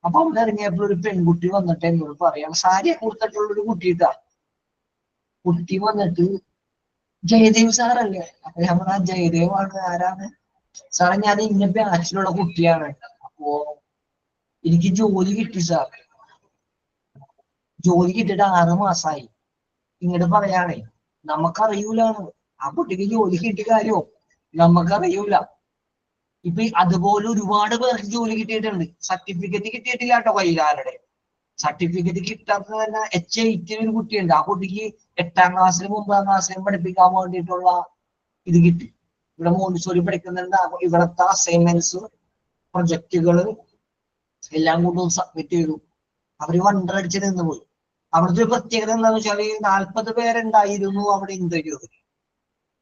അപ്പൊ അവിടെ ഇറങ്ങിയപ്പോൾ ഒരു പെൺകുട്ടി വന്നിട്ട് എന്നോട് പറയാം, സാരിയെ കൊടുത്തിട്ടുള്ള ഒരു കുട്ടിയിട്ടാ. കുട്ടി വന്നിട്ട് ജയദേവ് സാറല്ലേ? അപ്പൊ ഞാൻ പറഞ്ഞ ജയദേവ് ആണ്. ആരാണ് സാറേ? ഞാൻ ഇന്ന ബാച്ചിലുള്ള കുട്ടിയാണ്. അപ്പോ എനിക്ക് ജോലി കിട്ടി സാർ. ജോലി കിട്ടിയിട്ട് 6 മാസമായി. ഇങ്ങോട്ട് പറയാണേ, നമുക്കറിയൂലാണ് ആ കുട്ടിക്ക് ജോലി കിട്ടിയ കാര്യമോ, നമുക്കറിയൂല. ഇപ്പൊ അതുപോലെ ഒരുപാട് പേർക്ക് ജോലി കിട്ടിയിട്ടുണ്ട്. സർട്ടിഫിക്കറ്റ് കിട്ടിയിട്ടില്ല കേട്ടോ കയ്യിലാരുടെ. സർട്ടിഫിക്കറ്റ് കിട്ടാത്തത് തന്നെ H8 ഒരു കുട്ടിയുണ്ട്. ആ കുട്ടിക്ക് 8ാം ക്ലാസ്സിലും 9ാം ക്ലാസ്സിലും പഠിപ്പിക്കാൻ വേണ്ടിയിട്ടുള്ള ഇത് കിട്ടി. ഇവിടെ മോണ്ടിസോറി പഠിക്കുന്നുണ്ട്. ഇവിടത്തെ അസൈൻമെന്റ്സ്, പ്രൊജക്ടുകള് എല്ലാം കൊണ്ടും സബ്മിറ്റ് ചെയ്തു. അവര് വണ്ടടിച്ച് നിന്ന് പോയി. അവിടുത്തെ ഒരു പ്രത്യേകത എന്താന്ന് വെച്ചാല് 40 പേരുണ്ടായിരുന്നു അവിടെ ഇന്റർവ്യൂ.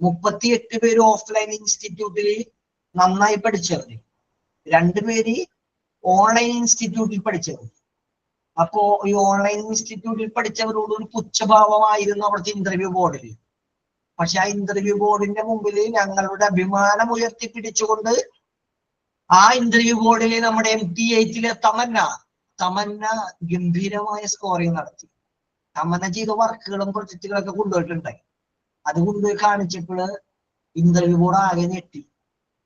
38 പേര് ഓഫ്ലൈൻ ഇൻസ്റ്റിറ്റ്യൂട്ടിൽ നന്നായി പഠിച്ചവര്, 2 പേര് ഓൺലൈൻ ഇൻസ്റ്റിറ്റ്യൂട്ടിൽ പഠിച്ചവർ. അപ്പോ ഈ ഓൺലൈൻ ഇൻസ്റ്റിറ്റ്യൂട്ടിൽ പഠിച്ചവരോട് ഒരു പുച്ഛഭാവമായിരുന്നു അവിടുത്തെ ഇന്റർവ്യൂ ബോർഡിൽ. പക്ഷെ ആ ഇന്റർവ്യൂ ബോർഡിന്റെ മുമ്പിൽ ഞങ്ങളുടെ അഭിമാനം ഉയർത്തിപ്പിടിച്ചുകൊണ്ട് ആ ഇന്റർവ്യൂ ബോർഡിൽ നമ്മുടെ MT8 തമന്ന ഗംഭീരമായ സ്കോറിങ് നടത്തി. തമന്ന ചെയ്ത വർക്കുകളും പ്രൊജക്റ്റുകളൊക്കെ കൊണ്ടുപോയിട്ടുണ്ടായി. അത് കൊണ്ടുപോയി കാണിച്ചപ്പോൾ ഇന്റർവ്യൂ ബോർഡ് ആകെ ഞെട്ടി.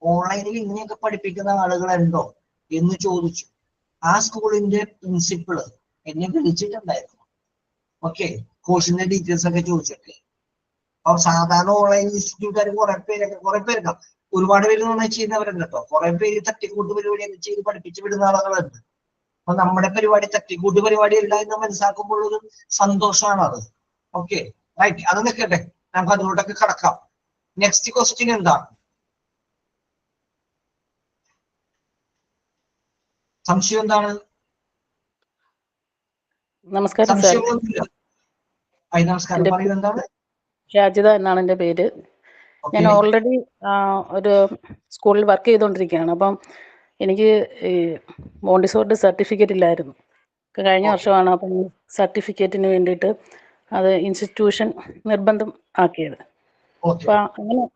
ഓൺലൈനിൽ ഇങ്ങനെയൊക്കെ പഠിപ്പിക്കുന്ന ആളുകളുണ്ടോ എന്ന് ചോദിച്ചു. ആ സ്കൂളിന്റെ പ്രിൻസിപ്പിള് എന്നെ വിളിച്ചിട്ടുണ്ടായിരുന്നു. ഓക്കെ, കോഴ്സിന്റെ ഡീറ്റെയിൽസ് ഒക്കെ ചോദിച്ചിട്ട്. അപ്പൊ സാധാരണ ഓൺലൈൻ ഇൻസ്റ്റിറ്റ്യൂട്ടുകാർ കുറെ പേർക്ക് ഒരുപാട് പേര് നന്നായി ചെയ്യുന്നവരുണ്ട് കേട്ടോ. കുറെ പേര് തട്ടിക്കൂട്ട് പരിപാടിയൊക്കെ ചെയ്ത് പഠിപ്പിച്ച് വിടുന്ന ആളുകളുണ്ട്. അപ്പൊ നമ്മുടെ പരിപാടി തട്ടിക്കൂട്ട് പരിപാടി അല്ല എന്ന് മനസ്സിലാക്കുമ്പോൾ ഒരു സന്തോഷമാണ് അത്. Okay, right. അത് നിൽക്കട്ടെ, നമുക്ക് അതിലോട്ടൊക്കെ കടക്കാം. നെക്സ്റ്റ് ക്വസ്റ്റ്യൻ എന്താണ്? സംശയം എന്താണ്? നമസ്കാരം സാർ. സംശയമൊന്നുമില്ല. നമസ്കാരം, പറയൂ. എന്താണ്? ഷാജിദ എന്നാണ് എൻ്റെ പേര്. ഞാൻ ഓൾറെഡി ഒരു സ്കൂളിൽ വർക്ക് ചെയ്തുകൊണ്ടിരിക്കുകയാണ്. അപ്പം എനിക്ക് ഈ മോണ്ടിസോറി സർട്ടിഫിക്കറ്റ് ഇല്ലായിരുന്നു. കഴിഞ്ഞ വർഷമാണ് അപ്പം സർട്ടിഫിക്കറ്റിന് വേണ്ടിയിട്ട് അത് ഇൻസ്റ്റിറ്റ്യൂഷൻ നിർബന്ധം ആക്കിയത്. അപ്പം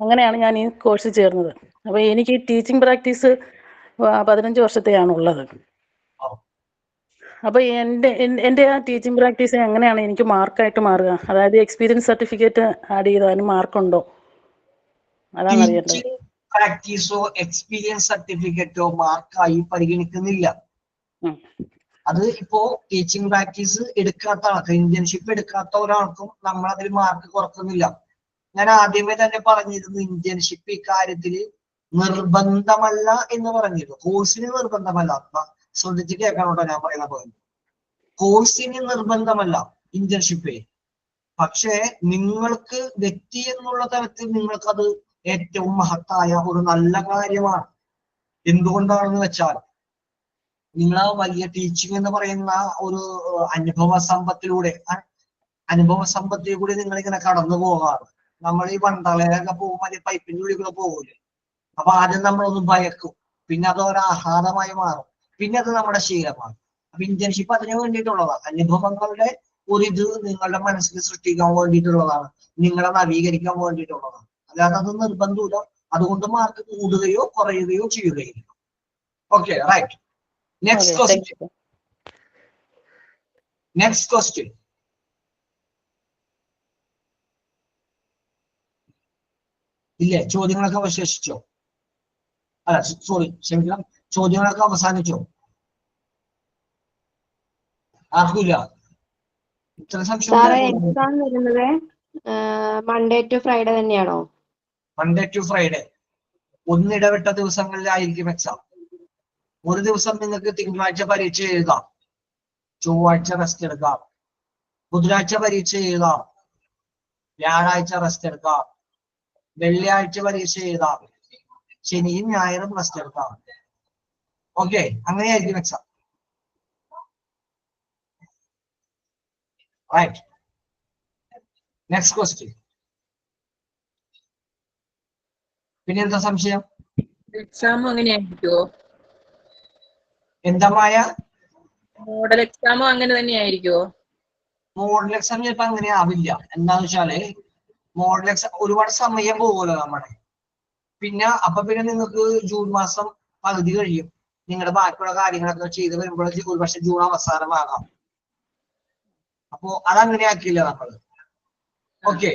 അങ്ങനെയാണ് ഞാൻ ഈ കോഴ്സ് ചേർന്നത്. അപ്പോൾ എനിക്ക് ടീച്ചിങ് പ്രാക്ടീസ് 15 വർഷത്തെയാണുള്ളത്. അപ്പോൾ എൻ്റെ ആ ടീച്ചിങ് പ്രാക്ടീസ് എങ്ങനെയാണ് എനിക്ക് മാർക്കായിട്ട് മാറുക? അതായത് എക്സ്പീരിയൻസ് സർട്ടിഫിക്കറ്റ് ആഡ് ചെയ്താലും മാർക്കുണ്ടോ? അതാണ് അറിയേണ്ടത്. പ്രാക്ടീസോ എക്സ്പീരിയൻസ് സർട്ടിഫിക്കറ്റോ മാർക്കായി പരിഗണിക്കുന്നില്ല. അത് ഇപ്പോ ടീച്ചിങ് പ്രാക്ടീസ് എടുക്കാത്ത ആൾക്ക്, ഇന്റേൺഷിപ്പ് എടുക്കാത്ത ഒരാൾക്കും നമ്മൾ അതിൽ മാർക്ക് കുറക്കുന്നില്ല. ഞാൻ ആദ്യമേ തന്നെ പറഞ്ഞിരുന്നു, ഇന്റേൺഷിപ്പ് ഇക്കാര്യത്തില് നിർബന്ധമല്ല എന്ന് പറഞ്ഞിരുന്നു. കോഴ്സിന് നിർബന്ധമല്ല. ശ്രദ്ധിച്ച് കേൾക്കാനോട്ടോ ഞാൻ പറയുന്ന പോയിന്റ്. കോഴ്സിന് നിർബന്ധമല്ല ഇന്റേൺഷിപ്പ്. പക്ഷേ നിങ്ങൾക്ക് വ്യക്തി എന്നുള്ള തലത്തിൽ നിങ്ങൾക്കത് ഏറ്റവും മഹത്തായ ഒരു നല്ല കാര്യമാണ്. എന്തുകൊണ്ടാണെന്ന് വെച്ചാൽ നിങ്ങൾ ആ വലിയ ടീച്ചിങ് എന്ന് പറയുന്ന ഒരു അനുഭവ സമ്പത്തിലൂടെ നിങ്ങൾ ഇങ്ങനെ കടന്നു പോകാറ്. നമ്മൾ ഈ വണ്ടളയിലൊക്കെ പോകുമ്പോൾ പൈപ്പിന്റെ ഉള്ളിൽ കൂടെ പോകൂലേ? അപ്പൊ ആദ്യം നമ്മളൊന്ന് ഭയക്കും, പിന്നെ അത് ഒരു ആഹ്ലാദമായി മാറും, പിന്നെ അത് നമ്മുടെ ശീലമാണ്. അപ്പൊ ഇന്റേൺഷിപ്പ് അതിനു വേണ്ടിയിട്ടുള്ളതാണ്. അനുഭവങ്ങളുടെ ഒരിത് നിങ്ങളുടെ മനസ്സിൽ സൃഷ്ടിക്കാൻ വേണ്ടിയിട്ടുള്ളതാണ്, നിങ്ങളെ നവീകരിക്കാൻ വേണ്ടിയിട്ടുള്ളതാണ്. അല്ലാതെ അത് നിർബന്ധമില്ല. അതുകൊണ്ട് മാർക്ക് കൂടുകയോ കുറയുകയോ ചെയ്യുകയില്ല. Okay, right. Next question. ഇല്ലേ? ചോദ്യങ്ങളൊക്കെ അവശേഷിച്ചോ? അല്ല, സോറി, ക്ഷമിക്കണം, ചോദ്യങ്ങളൊക്കെ അവസാനിച്ചോ? ആർക്കില്ല? ഇത്ര സംശയം. എക്സാം വരുന്നത് മൺഡേ ടു ഫ്രൈഡേ തന്നെയാണോ? മൺഡേ ടു ഫ്രൈഡേ, ഒന്നിടവിട്ട ദിവസങ്ങളിലായിരിക്കും എക്സാം. ഒരു ദിവസം നിങ്ങൾക്ക് തിങ്കളാഴ്ച പരീക്ഷ എഴുതാം, ചൊവ്വാഴ്ച റെസ്റ്റ് എടുക്കാം, ബുധനാഴ്ച പരീക്ഷ എഴുതാം, വ്യാഴാഴ്ച റെസ്റ്റ് എടുക്കാം, വെള്ളിയാഴ്ച പരീക്ഷ എഴുതാം, ശനിയും ഞായറും റെസ്റ്റ് എടുക്കാം. ഓക്കെ, അങ്ങനെയായിരിക്കും എക്സാം. റൈറ്റ്. Next question. പിന്നെ എന്താ സംശയം? എക്സാം അങ്ങനെയായിരിക്കുമോ? എന്താ മായ? മോഡൽ എക്സാമും അങ്ങനെ തന്നെയായിരിക്കുമോ? മോഡൽ എക്സാം ചിലപ്പോ അങ്ങനെ ആവില്ല. എന്താന്ന് വെച്ചാല് മോഡൽ എക്സാം ഒരുപാട് സമയം പോകുമല്ലോ നമ്മുടെ. പിന്നെ നിങ്ങൾക്ക് ജൂൺ മാസം പകുതി കഴിയും. നിങ്ങളുടെ ബാക്കിയുള്ള കാര്യങ്ങളൊക്കെ ചെയ്ത് വരുമ്പോൾ ഒരുപക്ഷെ ജൂൺ അവസാനമാകാം. അപ്പോ അതങ്ങനെ ആക്കിയില്ല നമ്മള്. ഓക്കെ,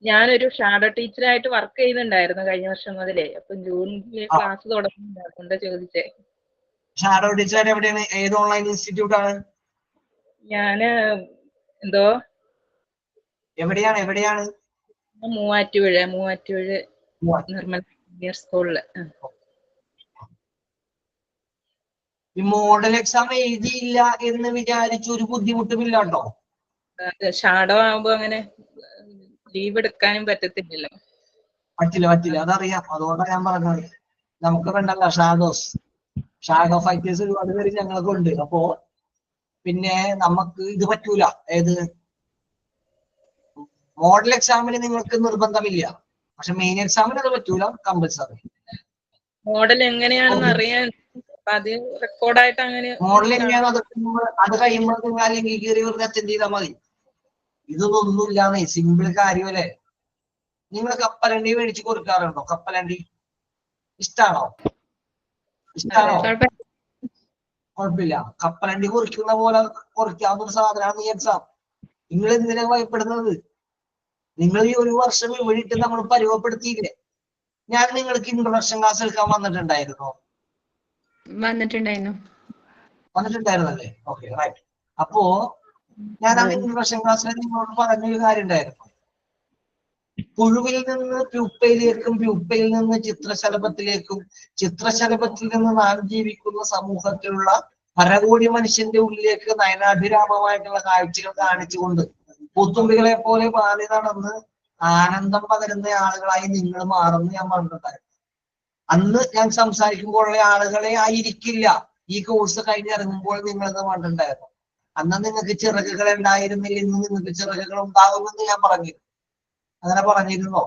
ഞാനൊരു ഷാഡോ ടീച്ചറായിട്ട് വർക്ക് ചെയ്യുന്നുണ്ടായിരുന്നു കഴിഞ്ഞ വർഷം മുതലേ. അപ്പൊ ജൂണിൽ ക്ലാസ് തുടങ്ങുന്നുണ്ട്, ചോദിച്ചേ. ഷാഡോ ടീച്ചർ എവിടെയാണ്? ഏത് ഓൺലൈൻ ഇൻസ്റ്റിറ്റ്യൂട്ട് ആണ്? ഞാന് എന്തോ എവിടെയാണ്? മൂവാറ്റുപുഴ നിർമ്മല സ്കൂളില്. ഈ മോഡൽ എക്സാം എഴുതിയില്ല എന്ന് വിചാരിച്ച് ഒരു ബുദ്ധിമുട്ടുമില്ല കേട്ടോ. ഷാഡോ ആവുമ്പോ അങ്ങനെ ലീവ് എടുക്കാനും പറ്റത്തില്ലല്ലോ. പറ്റില്ല, അതറിയാം. അതുകൊണ്ടാണ് ഞാൻ പറഞ്ഞത്. നമുക്ക് വേണ്ടല്ല ഷാഡോ ഫൈറ്റേഴ്സ് ഒരുപാട് പേര് ഞങ്ങൾക്ക് ഉണ്ട്. അപ്പോ പിന്നെ നമുക്ക് ഇത് പറ്റൂല. ഏത് മോഡൽ എക്സാമിന് നിങ്ങൾക്ക് നിർബന്ധമില്ല, പക്ഷെ മെയിൻ എക്സാമിന് അത് പറ്റൂല, കമ്പൽസറി. മോഡൽ എങ്ങനെയാണെന്ന് അറിയാൻ അത് റെക്കോർഡായിട്ട് അങ്ങനെ മോഡൽ എങ്ങനെയാണ് അത് കഴിയുമ്പോൾ നിങ്ങൾ അല്ലെങ്കിൽ കയറി വെറുതെ അറ്റൻഡ് ചെയ്താൽ മതി. ഇതൊന്നും ഇല്ലാന്നേ, സിമ്പിൾ കാര്യമല്ലേ. നിങ്ങൾ കപ്പലണ്ടി മേടിച്ച് കൊടുക്കാറുണ്ടോ? കപ്പലണ്ടി ഇഷ്ടാണോ? കുഴപ്പമില്ല. കപ്പലണ്ടി കുറിക്കുന്ന പോലെ കുറിക്കാവുന്ന ഒരു സാധനമാണ് ഈ എക്സാം. നിങ്ങൾ എന്തിനാ ഭയപ്പെടുന്നത്? നിങ്ങൾ ഈ ഒരു വർഷം ഇവിടിട്ട് നമ്മൾ പരുവപ്പെടുത്തിയില്ലേ? ഞാൻ നിങ്ങൾക്ക് ഇൻട്രൊഡക്ഷൻ ക്ലാസ് എടുക്കാൻ വന്നിട്ടുണ്ടായിരുന്നോ? വന്നിട്ടുണ്ടായിരുന്നല്ലേ? Okay, right. അപ്പോ ഞാൻ ആ ഇൻട്രൊഡക്ഷൻ ക്ലാസ്സിൽ നിങ്ങളോട് പറഞ്ഞൊരു കാര്യം ഉണ്ടായിരുന്നു. പുഴുവിൽ നിന്ന് പ്യൂപ്പയിലേക്കും, പ്യൂപ്പയിൽ നിന്ന് ചിത്രശലഭത്തിലേക്കും, ചിത്രശലഭത്തിൽ നിന്ന് നാം ജീവിക്കുന്ന സമൂഹത്തിലുള്ള പരകോടി മനുഷ്യന്റെ ഉള്ളിലേക്ക് നയനാഭിരാമമായിട്ടുള്ള കാഴ്ചകൾ കാണിച്ചുകൊണ്ട് പൂത്തുമ്പികളെ പോലെ പാടി നടന്ന് ആനന്ദം പകരുന്ന ആളുകളായി നിങ്ങൾ മാറുന്നു ഞാൻ പറഞ്ഞിട്ടുണ്ടായിരുന്നു. അന്ന് ഞാൻ സംസാരിക്കുമ്പോഴുള്ള ആളുകളെ ആയിരിക്കില്ല ഈ കോഴ്സ് കഴിഞ്ഞിറങ്ങുമ്പോൾ നിങ്ങളത് പറഞ്ഞിട്ടുണ്ടായിരുന്നു. അന്ന് നിങ്ങൾക്ക് ചിറകുകൾ ഉണ്ടായിരുന്നില്ല, ഇന്ന് നിങ്ങൾക്ക് ചിറകുകൾ ഉണ്ടാകുമെന്ന് ഞാൻ പറഞ്ഞു. അങ്ങനെ പറഞ്ഞിരുന്നോ?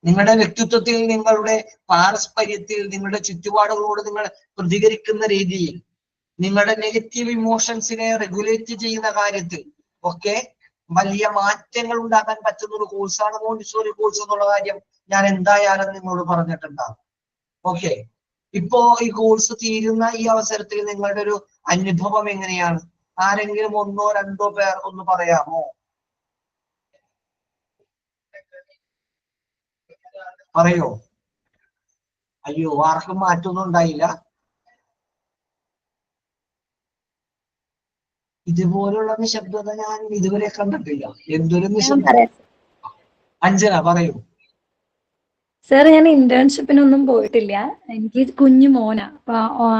നിങ്ങളുടെ വ്യക്തിത്വത്തിൽ, നിങ്ങളുടെ പാരസ്പര്യത്തിൽ, നിങ്ങളുടെ ചുറ്റുപാടുകളോട് നിങ്ങൾ പ്രതികരിക്കുന്ന രീതിയിൽ, നിങ്ങളുടെ നെഗറ്റീവ് ഇമോഷൻസിനെ റെഗുലേറ്റ് ചെയ്യുന്ന കാര്യത്തിൽ ഒക്കെ വലിയ മാറ്റങ്ങൾ ഉണ്ടാക്കാൻ പറ്റുന്ന ഒരു കോഴ്സാണ് മോണ്ടിസോറി കോഴ്സ് എന്നുള്ള കാര്യം ഞാൻ എന്തായാലും നിങ്ങളോട് പറഞ്ഞിട്ടുണ്ടാകും. ഓക്കെ, ഇപ്പോ ഈ കോഴ്സ് തീരുന്ന ഈ അവസരത്തിൽ നിങ്ങളുടെ ഒരു അനുഭവം എങ്ങനെയാണ്? ആരെങ്കിലും ഒന്നോ രണ്ടോ പേർ ഒന്ന് പറയാമോ? പറയോ? അയ്യോ, ആർക്കും മാറ്റൊന്നും ഉണ്ടായില്ല. ഇതുപോലുള്ള നിശബ്ദത ഞാൻ ഇതുവരെ കണ്ടിട്ടില്ല. എന്തൊരു നിശബ്ദത. അഞ്ജന പറയൂ. സർ, ഞാൻ ഇന്റേൺഷിപ്പിനൊന്നും പോയിട്ടില്ല. എനിക്ക് കുഞ്ഞു മോനാ. അപ്പൊ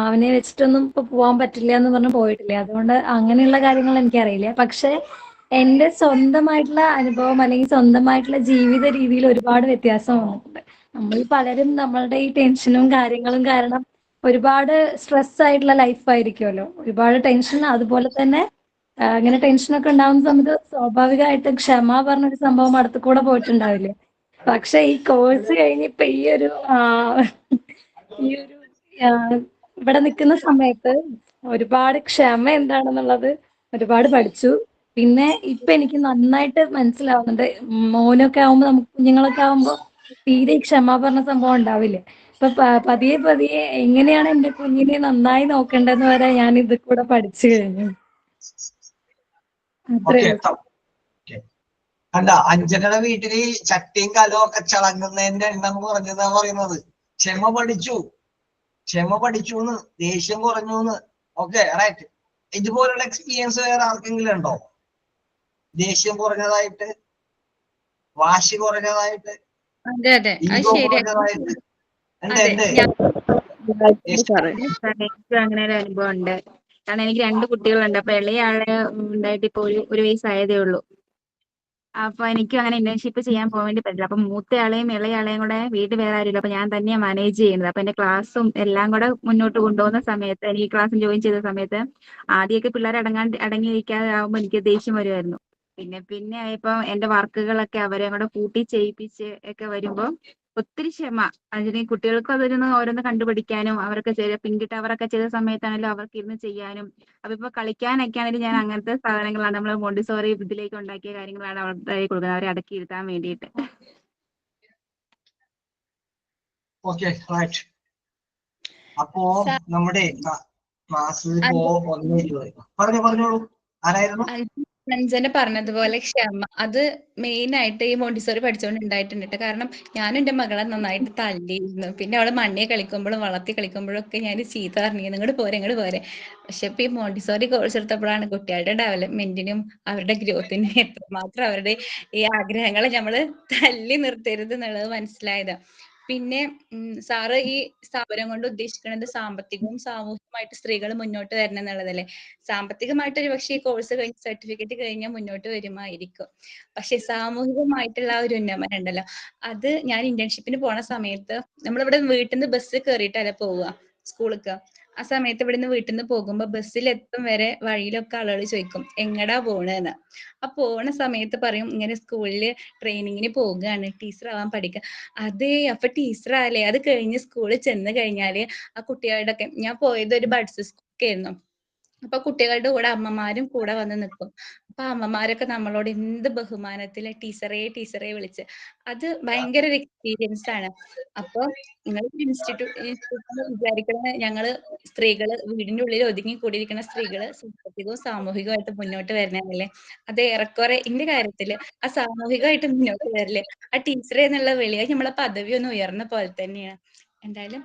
അവനെ വെച്ചിട്ടൊന്നും ഇപ്പൊ പോവാൻ പറ്റില്ല എന്ന് പറഞ്ഞ് പോയിട്ടില്ല. അതുകൊണ്ട് അങ്ങനെയുള്ള കാര്യങ്ങൾ എനിക്കറിയില്ല. പക്ഷെ എന്റെ സ്വന്തമായിട്ടുള്ള അനുഭവം അല്ലെങ്കിൽ സ്വന്തമായിട്ടുള്ള ജീവിത രീതിയിൽ ഒരുപാട് വ്യത്യാസം വന്നിട്ടുണ്ട്. നമ്മൾ പലരും നമ്മളുടെ ഈ ടെൻഷനും കാര്യങ്ങളും കാരണം ഒരുപാട് സ്ട്രെസ് ആയിട്ടുള്ള ലൈഫായിരിക്കുമല്ലോ, ഒരുപാട് ടെൻഷൻ. അതുപോലെ തന്നെ അങ്ങനെ ടെൻഷനൊക്കെ ഉണ്ടാകുന്ന സമയത്ത് സ്വാഭാവികമായിട്ടും ക്ഷമ പറഞ്ഞൊരു സംഭവം അടുത്ത് കൂടെ പോയിട്ടുണ്ടാവില്ലേ. പക്ഷെ ഈ കോഴ്സ് കഴിഞ്ഞിപ്പോ ഈ ഒരു ഇവിടെ നിൽക്കുന്ന സമയത്ത് ഒരുപാട് ക്ഷമ എന്താണെന്നുള്ളത് ഒരുപാട് പഠിച്ചു. പിന്നെ ഇപ്പൊ എനിക്ക് നന്നായിട്ട് മനസ്സിലാവുന്നുണ്ട്. മോനൊക്കെ ആവുമ്പോ, നമുക്ക് കുഞ്ഞുങ്ങളൊക്കെ ആവുമ്പോ തീരെ ക്ഷമ പറഞ്ഞ സംഭവം ഉണ്ടാവില്ലേ. ഇപ്പൊ പതിയെ പതിയെ എങ്ങനെയാണ് എന്റെ കുഞ്ഞിനെ നന്നായി നോക്കേണ്ടതെന്ന് വരെ ഞാൻ ഇത് കൂടെ പഠിച്ചു കഴിഞ്ഞു. അത്രേ ഉള്ളൂ. കണ്ട, അഞ്ജനയുടെ വീട്ടില് ചട്ടിയും കലവും ഒക്കെ ചളങ്ങുന്നതിന്റെ എണ്ണം കുറഞ്ഞതാ പറയുന്നത്. ക്ഷമ പഠിച്ചു ദേഷ്യം കുറഞ്ഞു. Okay, right. ഇതുപോലുള്ള എക്സ്പീരിയൻസ് വേറെ ആർക്കെങ്കിലും ഉണ്ടോ? ദേഷ്യം കുറഞ്ഞതായിട്ട്, വാശി കുറഞ്ഞതായിട്ട്, ഈഗോ കുറഞ്ഞതായിട്ട്? എനിക്ക് അങ്ങനെ ഒരു അനുഭവം ഉണ്ട്. കാരണം എനിക്ക് 2 കുട്ടികളുണ്ട്. അപ്പൊ ഇളയ ആളെ ഉണ്ടായിട്ട് ഇപ്പൊ ഒരു വയസ്സായതേ ഉള്ളൂ. അപ്പൊ എനിക്കും അങ്ങനെ ഇന്റേൺഷിപ്പ് ചെയ്യാൻ പോകാൻ വേണ്ടി പറ്റില്ല. അപ്പൊ മൂത്തയാളെയും ഇളയാളെയും കൂടെ വീട്ടിൽ വേറെ ആരുമില്ല. അപ്പൊ ഞാൻ തന്നെയാണ് മാനേജ് ചെയ്യുന്നത്. അപ്പൊ എന്റെ ക്ലാസ്സും എല്ലാം കൂടെ മുന്നോട്ട് കൊണ്ടുപോകുന്ന സമയത്ത്, എനിക്ക് ക്ലാസ്സിൽ ജോയിൻ ചെയ്ത സമയത്ത് ആദ്യമൊക്കെ പിള്ളേർ അടങ്ങിയിരിക്കാതെ ആകുമ്പോൾ എനിക്ക് ദേഷ്യം വരുമായിരുന്നു. പിന്നെ ഇപ്പൊ എന്റെ വർക്കുകളൊക്കെ അവരെ കൂടെ കൂട്ടി ചെയ്യിപ്പിച്ച് ഒക്കെ വരുമ്പോ ഒത്തിരി ക്ഷമ. അതിന് കുട്ടികൾക്കും അതൊന്ന് ഓരോന്ന് കണ്ടുപിടിക്കാനും, അവരൊക്കെ പിങ്ക് ടവറൊക്കെ ചെയ്ത സമയത്താണെങ്കിലും അവർക്ക് ഇരുന്ന് ചെയ്യാനും. അപ്പൊ ഇപ്പൊ കളിക്കാനൊക്കെ ആണെങ്കിലും ഞാൻ അങ്ങനത്തെ സാധനങ്ങളാണ്, നമ്മൾ മോണ്ടിസോറി ഇതിലേക്ക് ഉണ്ടാക്കിയ കാര്യങ്ങളാണ് അവരുടെ കൊടുക്കുന്നത്, അവരെ അടക്കി ഇരുത്താൻ വേണ്ടിയിട്ട്. Okay, right. അപ്പോ നമ്മുടെ ക്ലാസ് പറഞ്ഞോളൂ. ആരായിരുന്നു? അഞ്ജന പറഞ്ഞതുപോലെ ക്ഷമ അത് മെയിൻ ആയിട്ട് ഈ മോണ്ടിസോറി പഠിച്ചുകൊണ്ട് ഉണ്ടായിട്ടുണ്ട് ട്ടോ. കാരണം ഞാൻ എന്റെ മകളെ നന്നായിട്ട് തല്ലിയിരുന്നു. പിന്നെ അവള് മണ്ണിൽ കളിക്കുമ്പോഴും വളർത്തി കളിക്കുമ്പോഴും ഒക്കെ ഞാൻ ചീത്ത പറഞ്ഞിരുന്നു, ഇങ്ങോട്ട് പോരെ. പക്ഷെ ഇപ്പൊ ഈ മോണ്ടിസോറി കോഴ്സ് എടുത്തപ്പോഴാണ് കുട്ടികളുടെ ഡെവലപ്മെന്റിനും അവരുടെ ഗ്രോത്തിനും എത്രമാത്രം അവരുടെ ഈ ആഗ്രഹങ്ങളെ നമ്മള് തല്ലി നിർത്തരുത് എന്നുള്ളത് മനസ്സിലായത്. പിന്നെ സാറ് ഈ സ്ഥാപനം കൊണ്ട് ഉദ്ദേശിക്കുന്നത് സാമ്പത്തികവും സാമൂഹികമായിട്ട് സ്ത്രീകൾ മുന്നോട്ട് വരണം എന്നുള്ളതല്ലേ. സാമ്പത്തികമായിട്ട് ഒരു പക്ഷേ ഈ കോഴ്സ് കഴിഞ്ഞ് സർട്ടിഫിക്കറ്റ് കഴിഞ്ഞാൽ മുന്നോട്ട് വരുമായിരിക്കും. പക്ഷെ സാമൂഹികമായിട്ടുള്ള ആ ഒരു ഉന്നമനം ഉണ്ടല്ലോ, അത് ഞാൻ ഇന്റേൺഷിപ്പിന് പോണ സമയത്ത് നമ്മളിവിടെ വീട്ടിൽ നിന്ന് ബസ് കയറിയിട്ടല്ല പോവുക സ്കൂളിലേക്ക്. ആ സമയത്ത് ഇവിടുന്ന് വീട്ടിൽ നിന്ന് പോകുമ്പോ ബസ്സിലെത്തും വരെ വഴിയിലൊക്കെ ആളുകൾ ചോദിക്കും എങ്ങടാ പോണെന്ന്. ആ പോണ സമയത്ത് പറയും ഇങ്ങനെ സ്കൂളില് ട്രെയിനിങ്ങിന് പോകുകയാണ്, ടീച്ചർ ആവാൻ പഠിക്കുക. അതെ, അപ്പൊ ടീച്ചർ ആല്ലേ. അത് കഴിഞ്ഞ് സ്കൂളിൽ ചെന്ന് കഴിഞ്ഞാല് ആ കുട്ടികളുടെ ഒക്കെ, ഞാൻ പോയത് ഒരു ബഡ്സ് സ്കൂളിലായിരുന്നു. അപ്പൊ കുട്ടികളുടെ കൂടെ അമ്മമാരും കൂടെ വന്ന് നിൽക്കും. അപ്പൊ അമ്മമാരൊക്കെ നമ്മളോട് എന്ത് ബഹുമാനത്തില് ടീച്ചറെ വിളിച്ച്, അത് ഭയങ്കര ഒരു എക്സ്പീരിയൻസ് ആണ്. അപ്പൊ നിങ്ങൾ ഇൻസ്റ്റിറ്റ്യൂട്ടിൽ വിചാരിക്കണ ഞങ്ങള് സ്ത്രീകള് വീടിന്റെ ഉള്ളിൽ ഒതുങ്ങി കൂടിയിരിക്കുന്ന സ്ത്രീകള് സാമ്പത്തികവും സാമൂഹികമായിട്ട് മുന്നോട്ട് വരണല്ലേ. അത് ഏറെക്കുറെ എന്റെ കാര്യത്തില് ആ സാമൂഹികമായിട്ട് മുന്നോട്ട് വരില്ലേ, ആ ടീച്ചറെ എന്നുള്ള വിളിയ നമ്മളെ പദവി ഒന്ന് ഉയർന്ന പോലെ തന്നെയാണ്. എന്തായാലും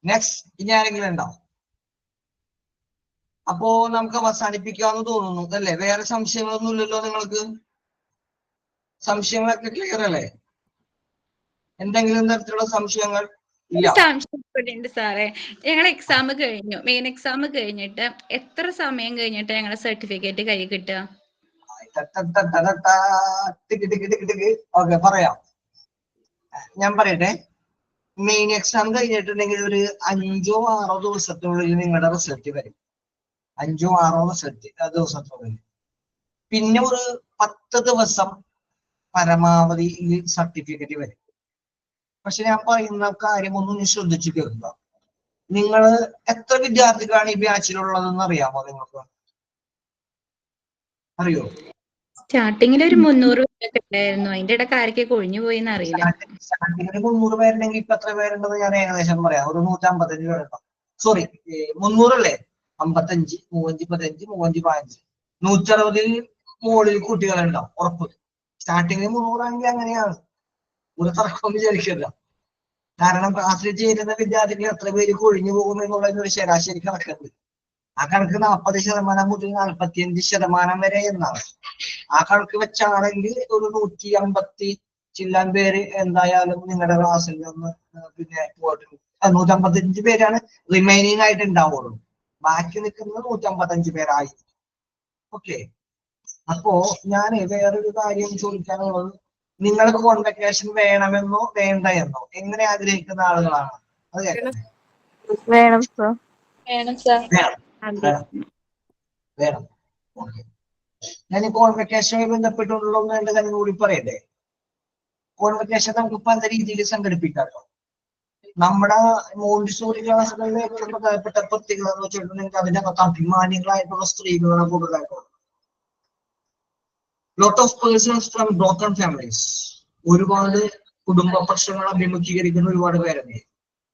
നെക്സ്റ്റ് ഇനി ആരെങ്കിലും ഉണ്ടോ? അപ്പോ നമുക്ക് അവസാനിപ്പിക്കാന്ന് തോന്നുന്നു അല്ലേ? വേറെ സംശയങ്ങളൊന്നും ഇല്ലല്ലോ നിങ്ങൾക്ക്? സംശയങ്ങളൊക്കെ ക്ലിയർ അല്ലേ? എന്തെങ്കിലും തരത്തിലുള്ള സംശയങ്ങൾ? സംശയപ്പെട്ടുണ്ട് സാറേ. ഞങ്ങൾ എക്സാം കഴിഞ്ഞു, മെയിൻ എക്സാം കഴിഞ്ഞിട്ട് എത്ര സമയം കഴിഞ്ഞിട്ട് ഞങ്ങളെ സർട്ടിഫിക്കറ്റ് കൈ കിട്ടുക? ഓക്കെ, പറയാം. ഞാൻ പറയട്ടെ. മെയിൻ എക്സാം കഴിഞ്ഞിട്ടുണ്ടെങ്കിൽ ഒരു 5 or 6 ദിവസത്തിനുള്ളിൽ നിങ്ങളുടെ റിസൾട്ട് വരും. 5 or 6 ദിവസത്തിനുള്ളിൽ. പിന്നെ ഒരു 10 ദിവസം പരമാവധി ഈ സർട്ടിഫിക്കറ്റ് വരും. പക്ഷെ ഞാൻ പറയുന്ന കാര്യം ഒന്ന് ശ്രദ്ധിച്ചു കേൾക്കുക. നിങ്ങൾ എത്ര വിദ്യാർത്ഥികളാണ് ഈ ബാച്ചിലുള്ളതെന്ന് അറിയാമോ നിങ്ങൾക്ക്? അറിയോ? സ്റ്റാർട്ടിങ്ങിൽ ഒരു 300 പേരൊക്കെ ഉണ്ടായിരുന്നു. അതിന്റെ ഇടയ്ക്ക് ആരൊക്കെ കൊഴിഞ്ഞു പോയി എന്ന് അറിയില്ല. സ്റ്റാർട്ടിങ്ങിൽ 300 പേരുണ്ടെങ്കിൽ ഇപ്പൊ എത്ര പേരുണ്ടെന്ന് ഞാൻ ഏകദേശം പറയാം. ഒരു 155 പേരുണ്ടാവും. സോറി, 300 അല്ലേ? 55, 315, 315, 160 മുകളിൽ കുട്ടികളുണ്ടാവും ഉറപ്പ്. സ്റ്റാർട്ടിങ്ങിൽ 300 ആണെങ്കിൽ അങ്ങനെയാണ്, ഒരു തർക്കം വിചാരിക്കില്ല. കാരണം ക്ലാസ്സിൽ ചേരുന്ന വിദ്യാർത്ഥികൾ എത്ര പേര് കൊഴിഞ്ഞു പോകുന്നു എന്നുള്ളതിന് ഒരു ശരാശരി കണക്കുണ്ട്. ആ കണക്ക് 40% മുതൽ 45% വരെ എന്നാണ്. ആ കണക്ക് വെച്ചാണെങ്കിൽ ഒരു 150 ചില്ലാൻ പേര് എന്തായാലും നിങ്ങളുടെ ക്ലാസ്സിൽ നിന്ന് പിന്നെ 155 പേരാണ് റിമൈനിങ് ആയിട്ട് ഉണ്ടാവുള്ളൂ. ബാക്കി നിൽക്കുന്നത് 155 പേരായി. ഓക്കെ, അപ്പോ ഞാൻ വേറൊരു കാര്യം ചോദിക്കാനുള്ളത്, നിങ്ങൾക്ക് കോൺവെക്കേഷൻ വേണമെന്നോ വേണ്ടയെന്നോ എങ്ങനെ ആഗ്രഹിക്കുന്ന ആളുകളാണ്? അത് കേൾക്കട്ടെ. വേണം സർ. വേണം. ഓക്കെ, ഞാൻ ഈ കോൺവെക്കേഷനുമായി ബന്ധപ്പെട്ടുള്ള ഒന്ന് രണ്ട് കാര്യം കൂടി പറയട്ടെ. കോൺവെക്കേഷൻ നമുക്ക് പല രീതിയിൽ സംഘടിപ്പിക്കാമല്ലോ. നമ്മുടെ മോണ്ടിസോറി ക്ലാസ്സുകളിലെ പ്രധാനപ്പെട്ട പ്രത്യേകത എന്ന് വെച്ചിട്ടുണ്ടെങ്കിൽ അതിനകത്ത് അഭിമാനികളായിട്ടുള്ള സ്ത്രീകളാണ് കൂടുതലായിട്ടുള്ളത്. Lot of persons from broken families, ഒരുപാട് കുടുംബ പ്രശ്നങ്ങൾ അഭിമുഖീകരിക്കുന്ന ഒരുപാട് പേരുണ്ട്.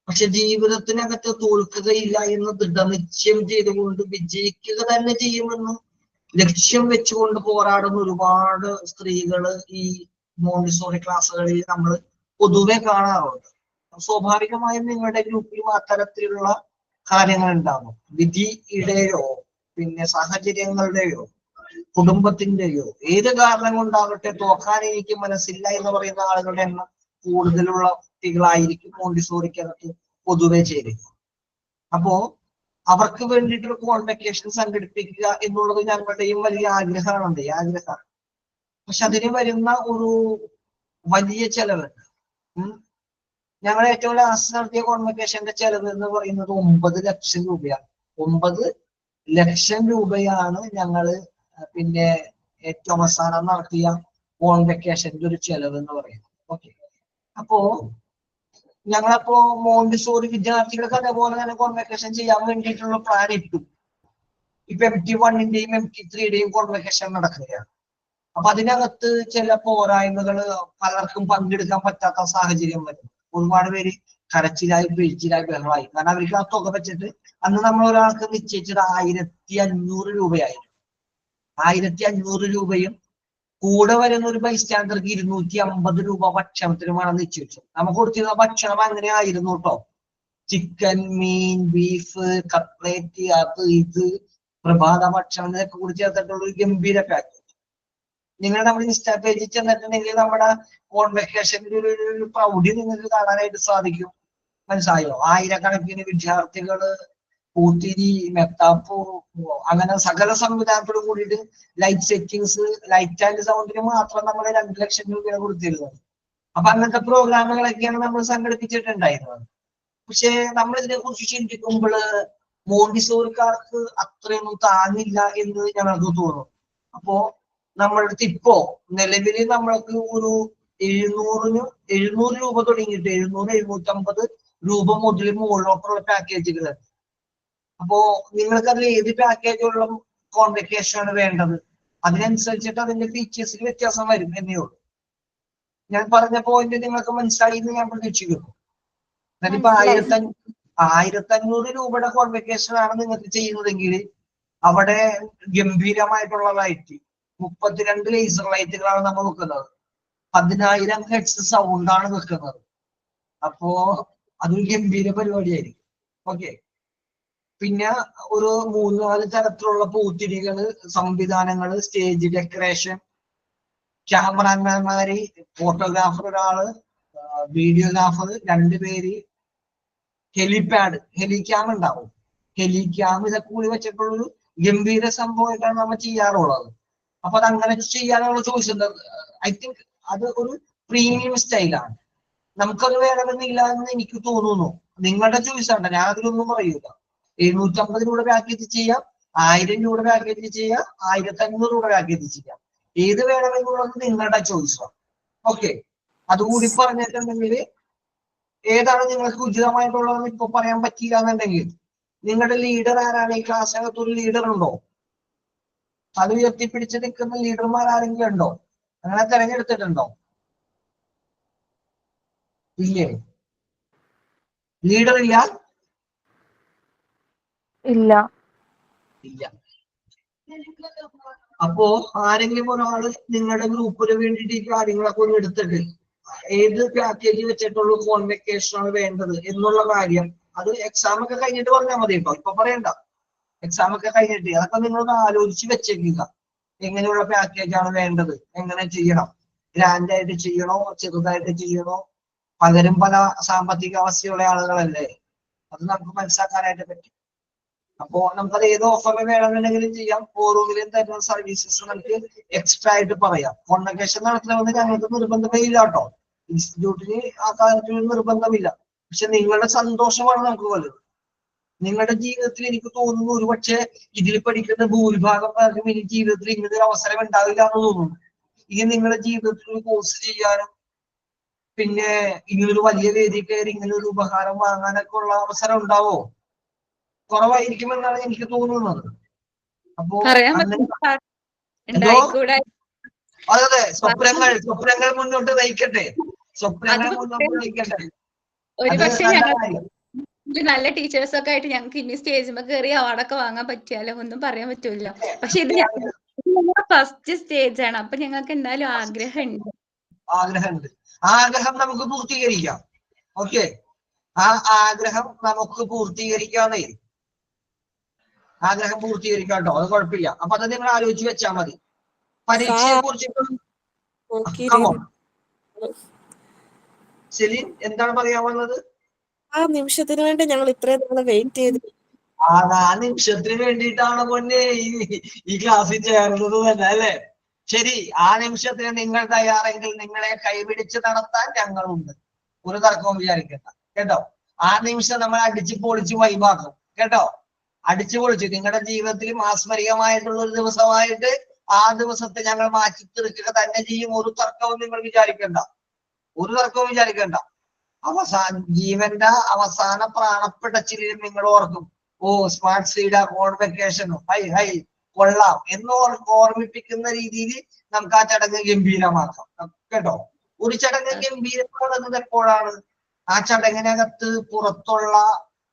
പക്ഷെ ജീവിതത്തിനകത്ത് തോൽക്കുകയില്ല എന്ന് ദൃഢനിശ്ചയം ചെയ്തുകൊണ്ട് വിജയിക്കുക തന്നെ ചെയ്യുമെന്ന് ലക്ഷ്യം വെച്ചുകൊണ്ട് പോരാടുന്ന ഒരുപാട് സ്ത്രീകള് ഈ മോണ്ടിസോറി ക്ലാസ്സുകളിൽ നമ്മൾ പൊതുവെ കാണാറുണ്ട്. സ്വാഭാവികമായും നിങ്ങളുടെ ഗ്രൂപ്പിലും അത്തരത്തിലുള്ള കാര്യങ്ങൾ ഉണ്ടാകും. വിധിയുടെയോ പിന്നെ സാഹചര്യങ്ങളുടെയോ കുടുംബത്തിന്റെയോ ഏത് കാരണം കൊണ്ടാകട്ടെ തോക്കാൻ എനിക്ക് മനസ്സില്ല എന്ന് പറയുന്ന ആളുകളുടെ എണ്ണം കൂടുതലുള്ള കുട്ടികളായിരിക്കും മോണ്ടിസോറിക്കകത്ത് പൊതുവെ ചേരുക. അപ്പോ അവർക്ക് വേണ്ടിയിട്ടൊരു കോൺവെക്കേഷൻ സംഘടിപ്പിക്കുക എന്നുള്ളത് ഞങ്ങളുടെയും വലിയ ആഗ്രഹമാണ് ആഗ്രഹം. പക്ഷെ അതിന് വരുന്ന ഒരു വലിയ ചെലവുണ്ട്. ഞങ്ങൾ ഏറ്റവും ലാസ്റ്റ് നടത്തിയ കോൺവെക്കേഷന്റെ ചെലവ് എന്ന് പറയുന്നത് 9 ലക്ഷം രൂപയാണ്. 9 ലക്ഷം രൂപയാണ് ഞങ്ങള് പിന്നെ ഏറ്റവും അവസാനം നടത്തിയ കോൺവെക്കേഷന്റെ ഒരു ചെലവ് എന്ന് പറയുന്നത്. ഓക്കെ, അപ്പോ ഞങ്ങളപ്പോ മോണ്ടിസോറി വിദ്യാർത്ഥികൾക്ക് അതേപോലെ തന്നെ കോൺവെക്കേഷൻ ചെയ്യാൻ വേണ്ടിയിട്ടുള്ള പ്ലാൻ ഇട്ടു. ഇപ്പൊ MT1-ന്റെയും MT3-യുടെയും കോൺവെക്കേഷൻ നടക്കുകയാണ്. അപ്പൊ അതിനകത്ത് ചില പോരായ്മകൾ, പലർക്കും പങ്കെടുക്കാൻ പറ്റാത്ത സാഹചര്യം വരും. ഒരുപാട് പേര് കരച്ചിലായി, പിഴിച്ചിലായി, ബഹളമായി. കാരണം അവർക്ക് ആ തുക വെച്ചിട്ട് അന്ന് നമ്മൾ ഒരാൾക്ക് നിശ്ചയിച്ചത് 1500 രൂപയായിരുന്നു. 1500 രൂപയും കൂടെ വരുന്ന ഒരു ബൈസ്റ്റാൻഡർക്ക് 250 രൂപ ഭക്ഷണത്തിനുമാണ് നിശ്ചയിച്ചു. നമുക്ക് കൊടുത്തിരുന്ന ഭക്ഷണം അങ്ങനെ ആയിരുന്നു കേട്ടോ. ചിക്കൻ, മീൻ, ബീഫ്, കട്ട്ലേറ്റ്, അത് ഇത്, പ്രഭാത ഭക്ഷണം, ഇതൊക്കെ കൂടി ചേർത്തിട്ടുള്ള ഒരു ഗംഭീര പാക്കേജ്. നിങ്ങൾ നമ്മുടെ ഇൻസ്റ്റാ പേജിൽ ചെന്നിട്ടുണ്ടെങ്കിൽ നമ്മുടെ കോൺവെക്കേഷന്റെ ഒരു പ്രൗഢി നിങ്ങൾക്ക് കാണാനായിട്ട് സാധിക്കും. മനസ്സിലായോ? ആയിരക്കണക്കിന് വിദ്യാർത്ഥികള്, പൂത്തിരി, മെത്താപ്പൂ, അങ്ങനെ സകല സംവിധാനത്തോട് കൂടിയിട്ട് ലൈറ്റ് സെറ്റിങ്സ്, ലൈറ്റ് ആൻഡ് സൗണ്ടിന് മാത്രം നമ്മൾ 2 ലക്ഷം രൂപയാണ് കൊടുത്തിരുന്നത്. അപ്പൊ അങ്ങനത്തെ പ്രോഗ്രാമുകളൊക്കെയാണ് നമ്മൾ സംഘടിപ്പിച്ചിട്ടുണ്ടായിരുന്നത്. പക്ഷെ നമ്മൾ ഇതിനെ കുറിച്ച് ചിന്തിക്കുമ്പോൾ മോണ്ടിസോറിക്കാർക്ക് അത്രയൊന്നും താങ്ങില്ല എന്ന് ഞങ്ങൾക്ക് തോന്നുന്നു. അപ്പോ നമ്മളടുത്ത് ഇപ്പോ നിലവിൽ നമ്മൾക്ക് ഒരു 700 രൂപ തുടങ്ങിയിട്ട് 700-750 രൂപ മുതൽ മുകളിലോട്ടുള്ള പാക്കേജുകൾ. അപ്പോ നിങ്ങൾക്ക് അതിൽ ഏത് പാക്കേജുള്ള കോൺവെക്കേഷൻ ആണ് വേണ്ടത്, അതിനനുസരിച്ചിട്ട് അതിന്റെ ഫീച്ചേഴ്സിൽ വ്യത്യാസം വരും എന്നേ ഉള്ളൂ. ഞാൻ പറഞ്ഞ പോയിന്റ് നിങ്ങൾക്ക് മനസ്സിലായി എന്ന് ഞാൻ പ്രതീക്ഷിക്കുന്നു. എന്നിട്ടിപ്പോ 1500 രൂപയുടെ കോൺവെക്കേഷൻ ആണ് നിങ്ങൾക്ക് ചെയ്യുന്നതെങ്കിൽ അവിടെ ഗംഭീരമായിട്ടുള്ള ലൈറ്റ്, 32 ലേസർ ലൈറ്റുകളാണ് നമ്മൾ വെക്കുന്നത്. 10,000 ഹെഡ്സ് സൗണ്ടാണ് വെക്കുന്നത്. അപ്പോ അതൊരു ഗംഭീര പരിപാടിയായിരിക്കും. ഓക്കെ, പിന്നെ ഒരു 3-4 തരത്തിലുള്ള പൂത്തിരികള്, സംവിധാനങ്ങള്, സ്റ്റേജ് ഡെക്കറേഷൻ, ക്യാമറാമാൻമാര്, ഫോട്ടോഗ്രാഫർ ഒരാള്, വീഡിയോഗ്രാഫർ 2 പേര്, ഹെലിപാഡ്, ഹെലിക്യാം ഉണ്ടാവും. ഹെലിക്യാം ഇതൊക്കെ കൂടി വെച്ചിട്ടുള്ളൊരു ഗംഭീര സംഭവമായിട്ടാണ് നമ്മൾ ചെയ്യാറുള്ളത്. അപ്പൊ അത് അങ്ങനെ ചെയ്യാനുള്ള ചോയ്സ് ഉണ്ട്. ഐ തിങ്ക് അത് ഒരു പ്രീമിയം സ്റ്റൈലാണ്. നമുക്കത് വേണമെന്നില്ല എന്ന് എനിക്ക് തോന്നുന്നു. നിങ്ങളുടെ ചോയ്സ് ആണ്, ഞാൻ അതിലൊന്നും പറയൂല. 750 രൂപ പാക്കേജ് ചെയ്യാം, 1000 രൂപ പാക്കേജ് ചെയ്യാം, 1500 രൂപ പാക്കേജ് ചെയ്യാം. ഏത് വേണമെന്നുള്ളത് നിങ്ങളുടെ ചോയ്സാണ്. ഓക്കെ, അതുകൂടി പറഞ്ഞിട്ടുണ്ടെങ്കിൽ ഏതാണ് നിങ്ങൾക്ക് ഉചിതമായിട്ടുള്ളതെന്ന് ഇപ്പൊ പറയാൻ പറ്റില്ല എന്നുണ്ടെങ്കിൽ നിങ്ങളുടെ ലീഡർ ആരാണ്? ഈ ക്ലാസ്സിനകത്ത് ഒരു ലീഡർ ഉണ്ടോ? അത് ഉയർത്തിപ്പിടിച്ച് നിൽക്കുന്ന ലീഡർമാർ ആരെങ്കിലും ഉണ്ടോ? അങ്ങനെ തെരഞ്ഞെടുത്തിട്ടുണ്ടോ? ഇല്ലേ? ലീഡർ ഇല്ല. ഇല്ല. അപ്പോ ആരെങ്കിലും ഒരാള് നിങ്ങളുടെ ഗ്രൂപ്പിന് വേണ്ടിയിട്ട് ഈ കാര്യങ്ങളൊക്കെ ഒന്ന് എടുത്തിട്ട് ഏത് പാക്കേജ് വെച്ചിട്ടുള്ള കോൺവെക്കേഷൻ ആണ് വേണ്ടത് എന്നുള്ള കാര്യം അത് എക്സാം ഒക്കെ കഴിഞ്ഞിട്ട് പറഞ്ഞാൽ മതി. ഇപ്പൊ പറയണ്ട, എക്സാം ഒക്കെ കഴിഞ്ഞിട്ട് അതൊക്കെ നിങ്ങളൊന്ന് ആലോചിച്ച് വെച്ചേക്കുക. എങ്ങനെയുള്ള പാക്കേജ് ആണ് വേണ്ടത്, എങ്ങനെ ചെയ്യണം, ഗ്രാൻഡ് ആയിട്ട് ചെയ്യണോ, ചെറുതായിട്ട് ചെയ്യണോ? പലരും പല സാമ്പത്തിക അവസ്ഥയുള്ള ആളുകളല്ലേ, അത് നമുക്ക് മനസ്സിലാക്കാനായിട്ട് പറ്റും. അപ്പോ നമുക്കത് ഏത് ഓഫറിൽ വേണമെന്നുണ്ടെങ്കിലും ചെയ്യാം. ഓരോന്നിലും തരുന്ന സർവീസസ് നമുക്ക് എക്സ്ട്രാ ആയിട്ട് പറയാം. കോൺവെക്കേഷൻ നടത്തണമെന്ന് ഞങ്ങൾക്ക് നിർബന്ധമേ ഇല്ല കേട്ടോ. ഇൻസ്റ്റിറ്റ്യൂട്ടിന് ആ കാര്യത്തിൽ നിർബന്ധമില്ല. പക്ഷെ നിങ്ങളുടെ സന്തോഷമാണ് നമുക്ക് വലുത്. നിങ്ങളുടെ ജീവിതത്തിൽ എനിക്ക് തോന്നുന്നു ഒരുപക്ഷെ ഇതിൽ പഠിക്കുന്ന ഭൂരിഭാഗം പേർക്കും ഇനി ജീവിതത്തിൽ ഇങ്ങനൊരു അവസരം ഉണ്ടാവില്ല എന്ന് തോന്നുന്നു. ഇനി നിങ്ങളുടെ ജീവിതത്തിൽ ഒരു കോഴ്സ് ചെയ്യാനും പിന്നെ ഇങ്ങനൊരു വലിയ വേദി കയറി ഇങ്ങനൊരു ഉപഹാരം വാങ്ങാനൊക്കെ ഉള്ള അവസരം ഉണ്ടാവോ? കുറവായിരിക്കുമെന്നാണ് എനിക്ക് തോന്നുന്നത്. അപ്പോ അതെ, സ്വപ്നങ്ങൾ മുന്നോട്ട് നയിക്കട്ടെ, സ്വപ്നങ്ങൾ മുന്നോട്ട് നയിക്കട്ടെ. നല്ല ടീച്ചേഴ്സ് ഒക്കെ ആയിട്ട് ഞങ്ങൾക്ക് ഇനി സ്റ്റേജിൽ കയറി അവാർഡൊക്കെ വാങ്ങാൻ പറ്റിയാലോ, ഒന്നും പറയാൻ പറ്റൂല. പക്ഷെ ഇത് ഫസ്റ്റ് സ്റ്റേജ് ആണ്. അപ്പൊ ഞങ്ങൾക്ക് എന്തായാലും ആഗ്രഹമുണ്ട്. ആഗ്രഹം നമുക്ക് പൂർത്തീകരിക്കാം. ഓക്കെ, ആ ആഗ്രഹം നമുക്ക് പൂർത്തീകരിക്കാതെ ആഗ്രഹം പൂർത്തീകരിക്കാം കേട്ടോ, അത് കുഴപ്പമില്ല. അപ്പൊ അത് നിങ്ങൾ ആലോചിച്ച് വെച്ചാൽ മതി. പരീക്ഷയെ കുറിച്ചിട്ടും സെലിൻ എന്താണ് പറയാൻ വന്നത്? ആ നിമിഷത്തിന് വേണ്ടി ഞങ്ങൾ ഇത്രയും നാളെ വെയിറ്റ് ചെയ്ത് ആ നിമിഷത്തിന് വേണ്ടിയിട്ടാണ് പൊന്നെ ഈ ക്ലാസ്സിൽ ചേർന്നത് തന്നെ അല്ലേ? ശരി, ആ നിമിഷത്തിന് നിങ്ങൾ തയ്യാറെങ്കിൽ നിങ്ങളെ കൈപിടിച്ച് നടത്താൻ ഞങ്ങളുണ്ട്. ഒരു തർക്കവും വിചാരിക്കണ്ട കേട്ടോ. ആ നിമിഷം നമ്മൾ അടിച്ചു പൊളിച്ച് വൈബാക്കും കേട്ടോ. അടിച്ചു പൊളിച്ച് നിങ്ങളുടെ ജീവിതത്തിൽ മാസ്മരികമായിട്ടുള്ള ഒരു ദിവസമായിട്ട് ആ ദിവസത്തെ ഞങ്ങൾ മാറ്റി തീർക്കുക തന്നെ ചെയ്യും. ഒരു തർക്കവും നിങ്ങൾ വിചാരിക്കണ്ട, ഒരു തർക്കവും വിചാരിക്കണ്ട. ജീവന്റെ അവസാന പ്രാണപ്പിടച്ചിലും നിങ്ങൾ ഓർക്കും, ഓ സ്മാർട്ട് സീഡ കോൺവെക്കേഷനും ഹൈ കൊള്ളാം എന്ന് ഓർമ്മിപ്പിക്കുന്ന രീതിയിൽ നമുക്ക് ആ ചടങ്ങ് ഗംഭീരമാക്കാം കേട്ടോ. ഒരു ചടങ്ങ് ഗംഭീരമാകുന്നത് എപ്പോഴാണ്? ആ ചടങ്ങിനകത്ത് പുറത്തുള്ള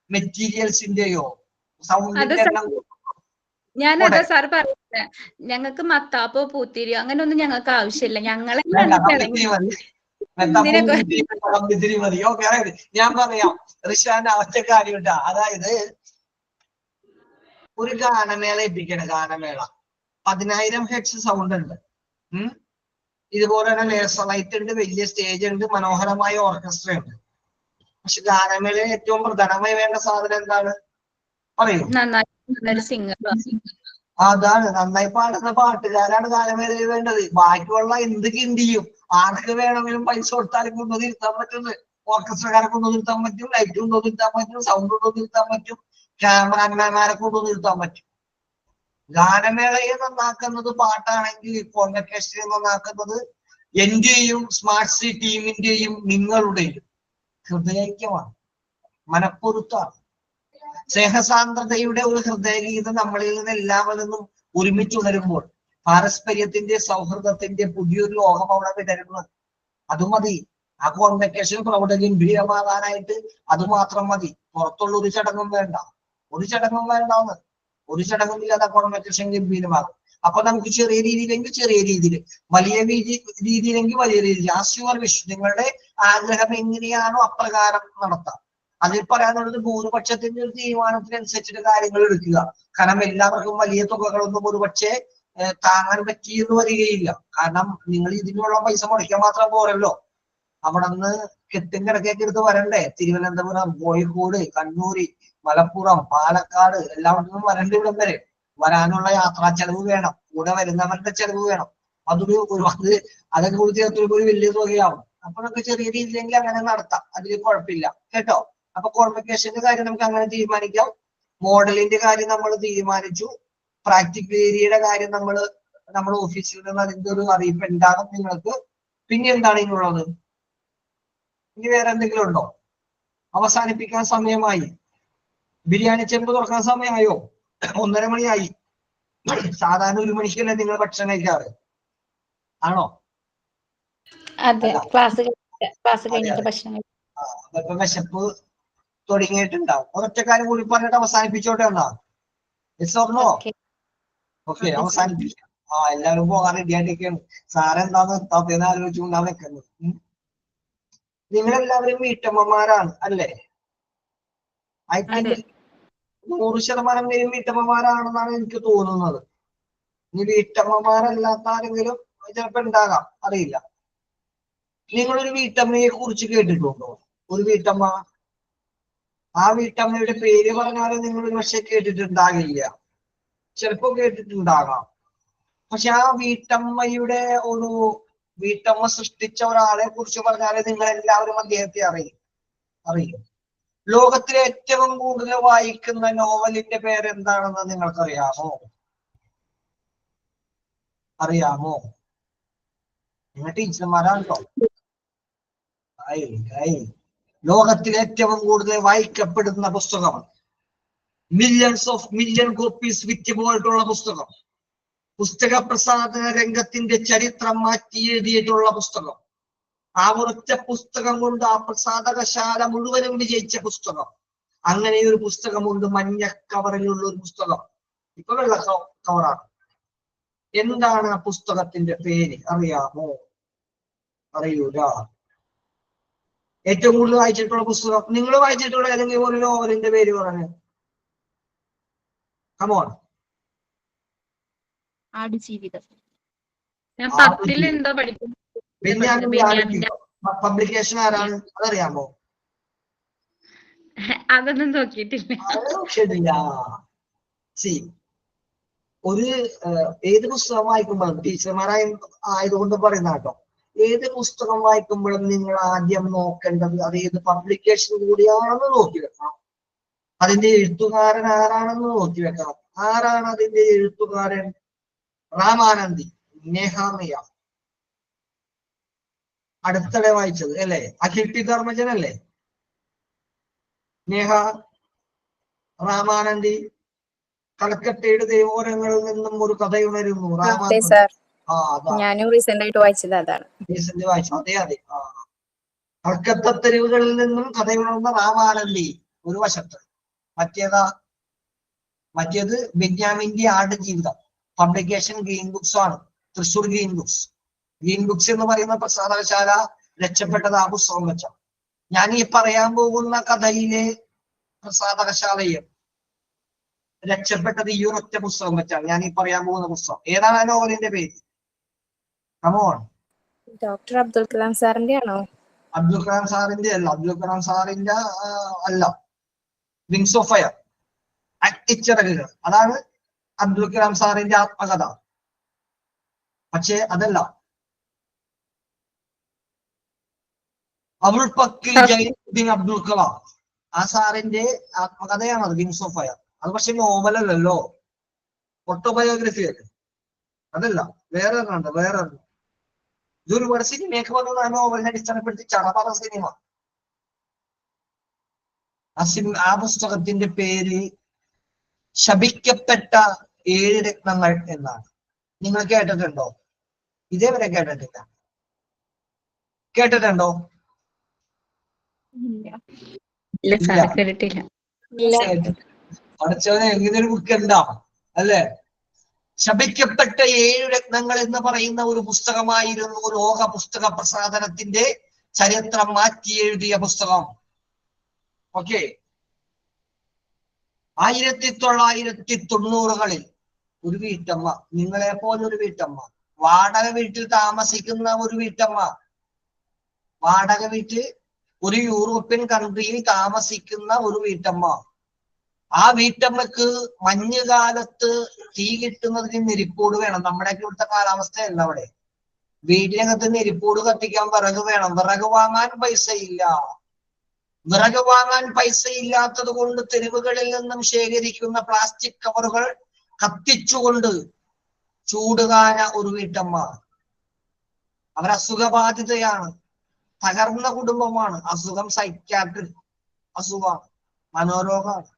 മെറ്റീരിയൽസിന്റെയോ സൗണ്ടിന്റെ എണ്ണം ഞാനതാ സാർ പറയുന്നത്, ഞങ്ങൾക്ക് മത്താപ്പോ പൂത്തിരിയോ അങ്ങനെ ഒന്നും ഞങ്ങൾക്ക് ആവശ്യമില്ല. ഞങ്ങളെ മതി. ഓക്കെ, ഞാൻ പറയാം റിഷാന്റെ അവസ്ഥ കാര്യമില്ല. അതായത് ഒരു ഗാനമേള എത്തിക്കണം. ഗാനമേള 10,000 ഹെഡ്സ് സൗണ്ട് ഉണ്ട്. ഇതുപോലെ തന്നെ ലേസർ ലൈറ്റ് ഉണ്ട്, വലിയ സ്റ്റേജ് ഉണ്ട്, മനോഹരമായ ഓർക്കസ്ട്ര ഉണ്ട്. പക്ഷെ ഗാനമേളയിൽ ഏറ്റവും പ്രധാനമായി വേണ്ട സാധനം എന്താണ് പറയൂ? അതാണ്, നന്നായി പാടുന്ന പാട്ടുകാരാണ് ഗാനമേളയിൽ വേണ്ടത്. ബാക്കിയുള്ള എന്ത് കിണ്ടിയും ആർക്ക് വേണമെങ്കിലും പൈസ കൊടുത്താലും കൊണ്ടുവന്ന് ഇരുത്താൻ പറ്റുന്നത്. ഓർക്കസ്ട്രക്കാരെ കൊണ്ടുവന്ന് ഇരുത്താൻ പറ്റും, ലൈറ്റ് കൊണ്ടുവന്ന് ഇരുത്താൻ പറ്റും, സൗണ്ട് കൊണ്ടുവന്ന് ഇരുത്താൻ പറ്റും, ക്യാമറാമാൻമാരെ കൊണ്ടുവന്ന് ഇരുത്താൻ പറ്റും. ഗാനമേളയെ നന്നാക്കുന്നത് പാട്ടാണെങ്കിൽ കോൺവെക്കേഷനെ നന്നാക്കുന്നത് എന്റെയും സ്മാർട്ട് സി ടീമിന്റെയും നിങ്ങളുടെയും ഹൃദയൈക്യമാണ്, മനപ്പൊരുത്താണ്. സ്നേഹസാന്ദ്രതയുടെ ഒരു ഹൃദയഗീതം നമ്മളിൽ നിന്ന് എല്ലാവരിൽ നിന്നും ഒരുമിച്ചുണരുമ്പോൾ പാരസ്പര്യത്തിന്റെ സൗഹൃദത്തിന്റെ പുതിയൊരു ലോകം അവിടെ വിടരുന്നത്. അത് മതി. ആ കോൺവെക്കേഷൻ പ്രൗഢഗംഭീരമാകാനായിട്ട് അത് മാത്രം മതി. പുറത്തുള്ള ഒരു ചടങ്ങും വേണ്ട, ഒരു ചടങ്ങും വേണ്ടാന്ന്. ഒരു ചടങ്ങും ഇല്ലാതെ കോൺവെക്കേഷൻ ഗംഭീരമാകും. അപ്പൊ നമുക്ക് ചെറിയ രീതിയിലെങ്കിൽ ചെറിയ രീതിയിൽ, വലിയ രീതിയിലെങ്കിൽ വലിയ രീതിയിൽ, ആസ് യുവർ വിഷ്, നിങ്ങളുടെ ആഗ്രഹം എങ്ങനെയാണോ അപ്രകാരം നടത്താം. അതിൽ പറയാനുള്ളത് ഭൂരിപക്ഷത്തിന്റെ ഒരു തീരുമാനത്തിനനുസരിച്ചിട്ട് കാര്യങ്ങൾ എടുക്കുക. കാരണം എല്ലാവർക്കും വലിയ തുകകളൊന്നും ഒരുപക്ഷെ താങ്ങാൻ പറ്റിയെന്ന് വരികയില്ല. കാരണം നിങ്ങൾ ഇതിനുള്ള പൈസ മുടക്കാൻ മാത്രം പോരല്ലോ, അവിടെ നിന്ന് കെട്ടും കിടക്കൊക്കെ എടുത്ത് വരണ്ടേ. തിരുവനന്തപുരം, കോഴിക്കോട്, കണ്ണൂര്, മലപ്പുറം, പാലക്കാട് എല്ലായിടത്തും വരണ്ടേ. ഇവിടം വരെ വരാനുള്ള യാത്രാ ചെലവ് വേണം, കൂടെ വരുന്നവരുടെ ചെലവ് വേണം. അതൊക്കെ കൂടി ചേർത്തുള്ള ഒരു വലിയ തുകയാവും. അപ്പൊ നമുക്ക് ചെറിയ രീതിയിലെങ്കിൽ അങ്ങനെ നടത്താം, അതിൽ കുഴപ്പമില്ല കേട്ടോ. അപ്പൊ കോൺവെക്കേഷന്റെ കാര്യം നമുക്ക് അങ്ങനെ തീരുമാനിക്കാം. മോഡലിന്റെ കാര്യം നമ്മൾ തീരുമാനിച്ചു. പ്രാക്ടിക്കൽ ഏരിയയുടെ കാര്യം നമ്മുടെ ഓഫീസിൽ നിന്ന് അതിന്റെ ഒരു അറിയിപ്പ് ഉണ്ടാകും നിങ്ങൾക്ക്. പിന്നെ എന്താണ് ഇനിയുള്ളത്? ഇനി വേറെ എന്തെങ്കിലും ഉണ്ടോ? അവസാനിപ്പിക്കാൻ സമയമായി. ബിരിയാണി ചെമ്പ് തുറക്കാൻ സമയമായോ? 1:30 മണിയായി. സാധാരണ 1 മണിക്കല്ലേ നിങ്ങൾ ഭക്ഷണം കഴിക്കാറ്, ആണോ? അതെ, ക്ലാസ് കഴിഞ്ഞിട്ട് ഭക്ഷണം. അപ്പൊ വിശപ്പ് തുടങ്ങിയിട്ടുണ്ടാവും. ഒരൊറ്റ കാര്യം കൂടി പറഞ്ഞിട്ട് അവസാനിപ്പിച്ചോട്ടെ എന്നാ. ഓക്കെ, അവസാനിപ്പിക്കാം. എല്ലാവരും പോകാൻ റെഡി ആയിട്ടൊക്കെയാണ്. സാറെന്താന്ന് എത്താത്തേന്ന് ആലോചിച്ചുകൊണ്ടാണ് നിൽക്കുന്നത്. നിങ്ങളെല്ലാവരും വീട്ടമ്മമാരാണ് അല്ലേ? ഐ തിങ്ക് 100% പേരും വീട്ടമ്മമാരാണെന്നാണ് എനിക്ക് തോന്നുന്നത്. ഇനി വീട്ടമ്മമാരല്ലാത്ത ആരെങ്കിലും ചിലപ്പോ ഉണ്ടാകാം, അറിയില്ല. നിങ്ങളൊരു വീട്ടമ്മയെ കുറിച്ച് കേട്ടിട്ടുണ്ടോ? ഒരു വീട്ടമ്മ, ആ വീട്ടമ്മയുടെ പേര് പറഞ്ഞാലും നിങ്ങൾ പക്ഷെ കേട്ടിട്ടുണ്ടാകില്ല, ചിലപ്പോ കേട്ടിട്ടുണ്ടാകാം. പക്ഷെ ആ വീട്ടമ്മയുടെ വീട്ടമ്മ സൃഷ്ടിച്ച ഒരാളെ കുറിച്ച് പറഞ്ഞാല് നിങ്ങൾ എല്ലാവരും അദ്ദേഹത്തെ അറിയും. ലോകത്തിലെ ഏറ്റവും കൂടുതൽ വായിക്കുന്ന നോവലിന്റെ പേര് എന്താണെന്ന് നിങ്ങൾക്കറിയാമോ? അറിയാമോ? നിങ്ങൾ ടീച്ചർമാരാണ് കേട്ടോ. ലോകത്തിലെ ഏറ്റവും കൂടുതൽ വായിക്കപ്പെടുന്ന പുസ്തകം, മില്യൺ കോപ്പീസ് വിറ്റുപോയിട്ടുള്ള പുസ്തകം, പുസ്തക പ്രസാധന രംഗത്തിന്റെ ചരിത്രം മാറ്റി എഴുതിയിട്ടുള്ള പുസ്തകം, ആ ഒരൊറ്റ പുസ്തകം കൊണ്ട് ആ പ്രസാധകശാല മുഴുവനും വിജയിച്ച പുസ്തകം. അങ്ങനെ ഒരു പുസ്തകമുണ്ട്, മഞ്ഞ കവറിലുള്ള ഒരു പുസ്തകം. ഇപ്പൊ വെള്ള കവറാണ്. എന്താണ് ആ പുസ്തകത്തിന്റെ പേര്? അറിയാമോ? അറിയൂല. ഏറ്റവും കൂടുതൽ വായിച്ചിട്ടുള്ള പുസ്തകം, നിങ്ങൾ വായിച്ചിട്ടുള്ള ഏതെങ്കിലും ഒരു നോവലിന്റെ പേര് പറഞ്ഞു. കമോൺ. ആടുജീവിതം. ഞാൻ 10ൽ എന്തോ പഠിക്കുന്നു. പബ്ലിക്കേഷൻ ആരാണ് അതറിയാമോ? അതൊന്നും നോക്കിയിട്ടില്ല. അത് നോക്കിയിട്ടില്ല. സി ഒരു ഏത് പുസ്തകം വായിക്കുമ്പോഴും ടീച്ചർമാരായ ആയതുകൊണ്ട് പറയുന്ന കേട്ടോ, ഏത് പുസ്തകം വായിക്കുമ്പോഴും നിങ്ങൾ ആദ്യം നോക്കേണ്ടത് അത് ഏത് പബ്ലിക്കേഷൻ കൂടിയാണെന്ന് നോക്കി വെക്കണം. അതിന്റെ എഴുത്തുകാരൻ ആരാണെന്ന് നോക്കി വെക്കണം. ആരാണ് അതിന്റെ എഴുത്തുകാരൻ? രാമാനന്ദി, നേഹാമിയ, അടുത്തിടെ വായിച്ചത് അല്ലേ, അഖിൽ പി ധർമ്മജൻ അല്ലേ, നേഹ രാമാനന്ദി, കൽക്കട്ടയുടെ ദേവോരങ്ങളിൽ നിന്നും ഒരു കഥയുണരുന്നു. രാമാനന്ദി. ആ അതാ ഞാനും റീസെന്റ് ആയിട്ട് വായിച്ചത് അതാണ്. റീസെന്റ് വായിച്ചു. അതെ അതെ. ആ കൽക്കത്ത തെരുവുകളിൽ നിന്നും കഥയുണർന്ന രാമാനന്ദി ഒരു വശത്ത്, മറ്റേത് ബെന്യാമിന്റെ ആടുജീവിതം, പബ്ലിക്കേഷൻ ഗ്രീൻ ബുക്സ് ആണ്, Thrissur green books. Green books എന്ന് പറയുന്ന പ്രസാധനശാല രക്ഷപ്പെട്ടത് ആ പുസ്തകം വെച്ച. ഞാൻ ഈ പറയാൻ പോകുന്ന കഥയിലെ പ്രസാധനശാലയും രക്ഷപ്പെട്ടത് ഈ ഒരൊറ്റ പുസ്തകം വെച്ചാണ്. ഞാൻ ഈ പറയാൻ പോകുന്ന പുസ്തകം ഏതാണ്? ആ നോവലിന്റെ പേര് കമോൺ. ഡോക്ടർ അബ്ദുൽ കലാം സാറിന്റെ ആണോ? അബ്ദുൽ കലാം സാറിന്റെ അല്ല, അബ്ദുൽ കലാം സാറിന്റെ അല്ല, വിങ്സ് ഓഫ് ഫയർ, അഗ്നിച്ചിറകുകൾ, അതാണ് അബ്ദുൽ കലാം സാറിന്റെ ആത്മകഥ. പക്ഷേ അതല്ല. അബുൽ ഫക്കിൽ ജൈനുദ്ദീൻ അബ്ദുൽ കലാം, ആ സാറിന്റെ ആത്മകഥയാണ് അത്, വിങ്സ് ഓഫ് ഫയർ. അത് പക്ഷെ നോവലല്ലോ, ഓട്ടോബയോഗ്രഫി അല്ലേ, അതല്ല, വേറെ ഒരെണ്ണുണ്ട്, വേറെ ഒരെണ്ണം. ഇത് ഒരുപാട് സിനിമയൊക്കെ വന്നത് ആ നോവലിനെ അടിസ്ഥാനപ്പെടുത്തി ചടപറ സിനിമ. ആ പുസ്തകത്തിന്റെ പേര് ശപിക്കപ്പെട്ട 7 രത്നങ്ങൾ എന്നാണ്. നിങ്ങൾ കേട്ടിട്ടുണ്ടോ? ഇതേവരെ കേട്ടിട്ടില്ല. കേട്ടിട്ടുണ്ടോ? പഠിച്ചവനെ എങ്ങനൊരു ബുക്ക് ഉണ്ടാ അല്ലേ? ശപിക്കപ്പെട്ട 7 രത്നങ്ങൾ എന്ന് പറയുന്ന ഒരു പുസ്തകമായിരുന്നു ലോക പുസ്തക പ്രസാധനത്തിന്റെ ചരിത്രം മാറ്റി എഴുതിയ പുസ്തകം. ഓക്കെ, 1990കളിൽ ഒരു വീട്ടമ്മ, നിങ്ങളെ പോലെ ഒരു വീട്ടമ്മ, വാടക വീട്ടിൽ താമസിക്കുന്ന ഒരു വീട്ടമ്മ, വാടക വീട്ടിൽ ഒരു യൂറോപ്യൻ കൺട്രിയിൽ താമസിക്കുന്ന ഒരു വീട്ടമ്മ. ആ വീട്ടമ്മക്ക് മഞ്ഞുകാലത്ത് തീ കിട്ടുന്നതിന് നെരിപ്പോട് വേണം. നമ്മുടെയൊക്കെ ഇവിടുത്തെ കാലാവസ്ഥയല്ല അവിടെ. വീടിനകത്ത് നെരിപ്പോട് കത്തിക്കാൻ വിറക് വേണം. വിറക് വാങ്ങാൻ പൈസയില്ല. വിറക് വാങ്ങാൻ പൈസയില്ലാത്തത് കൊണ്ട് തെരുവുകളിൽ നിന്നും ശേഖരിക്കുന്ന പ്ലാസ്റ്റിക് കവറുകൾ കത്തിച്ചുകൊണ്ട് ചൂടുകാന ഒരു വീട്ടമ്മ. അവർ അസുഖബാധിതയാണ്, തകർന്ന കുടുംബമാണ്. അസുഖം സൈക്യാട്രിക് അസുഖമാണ്, മനോരോഗമാണ്.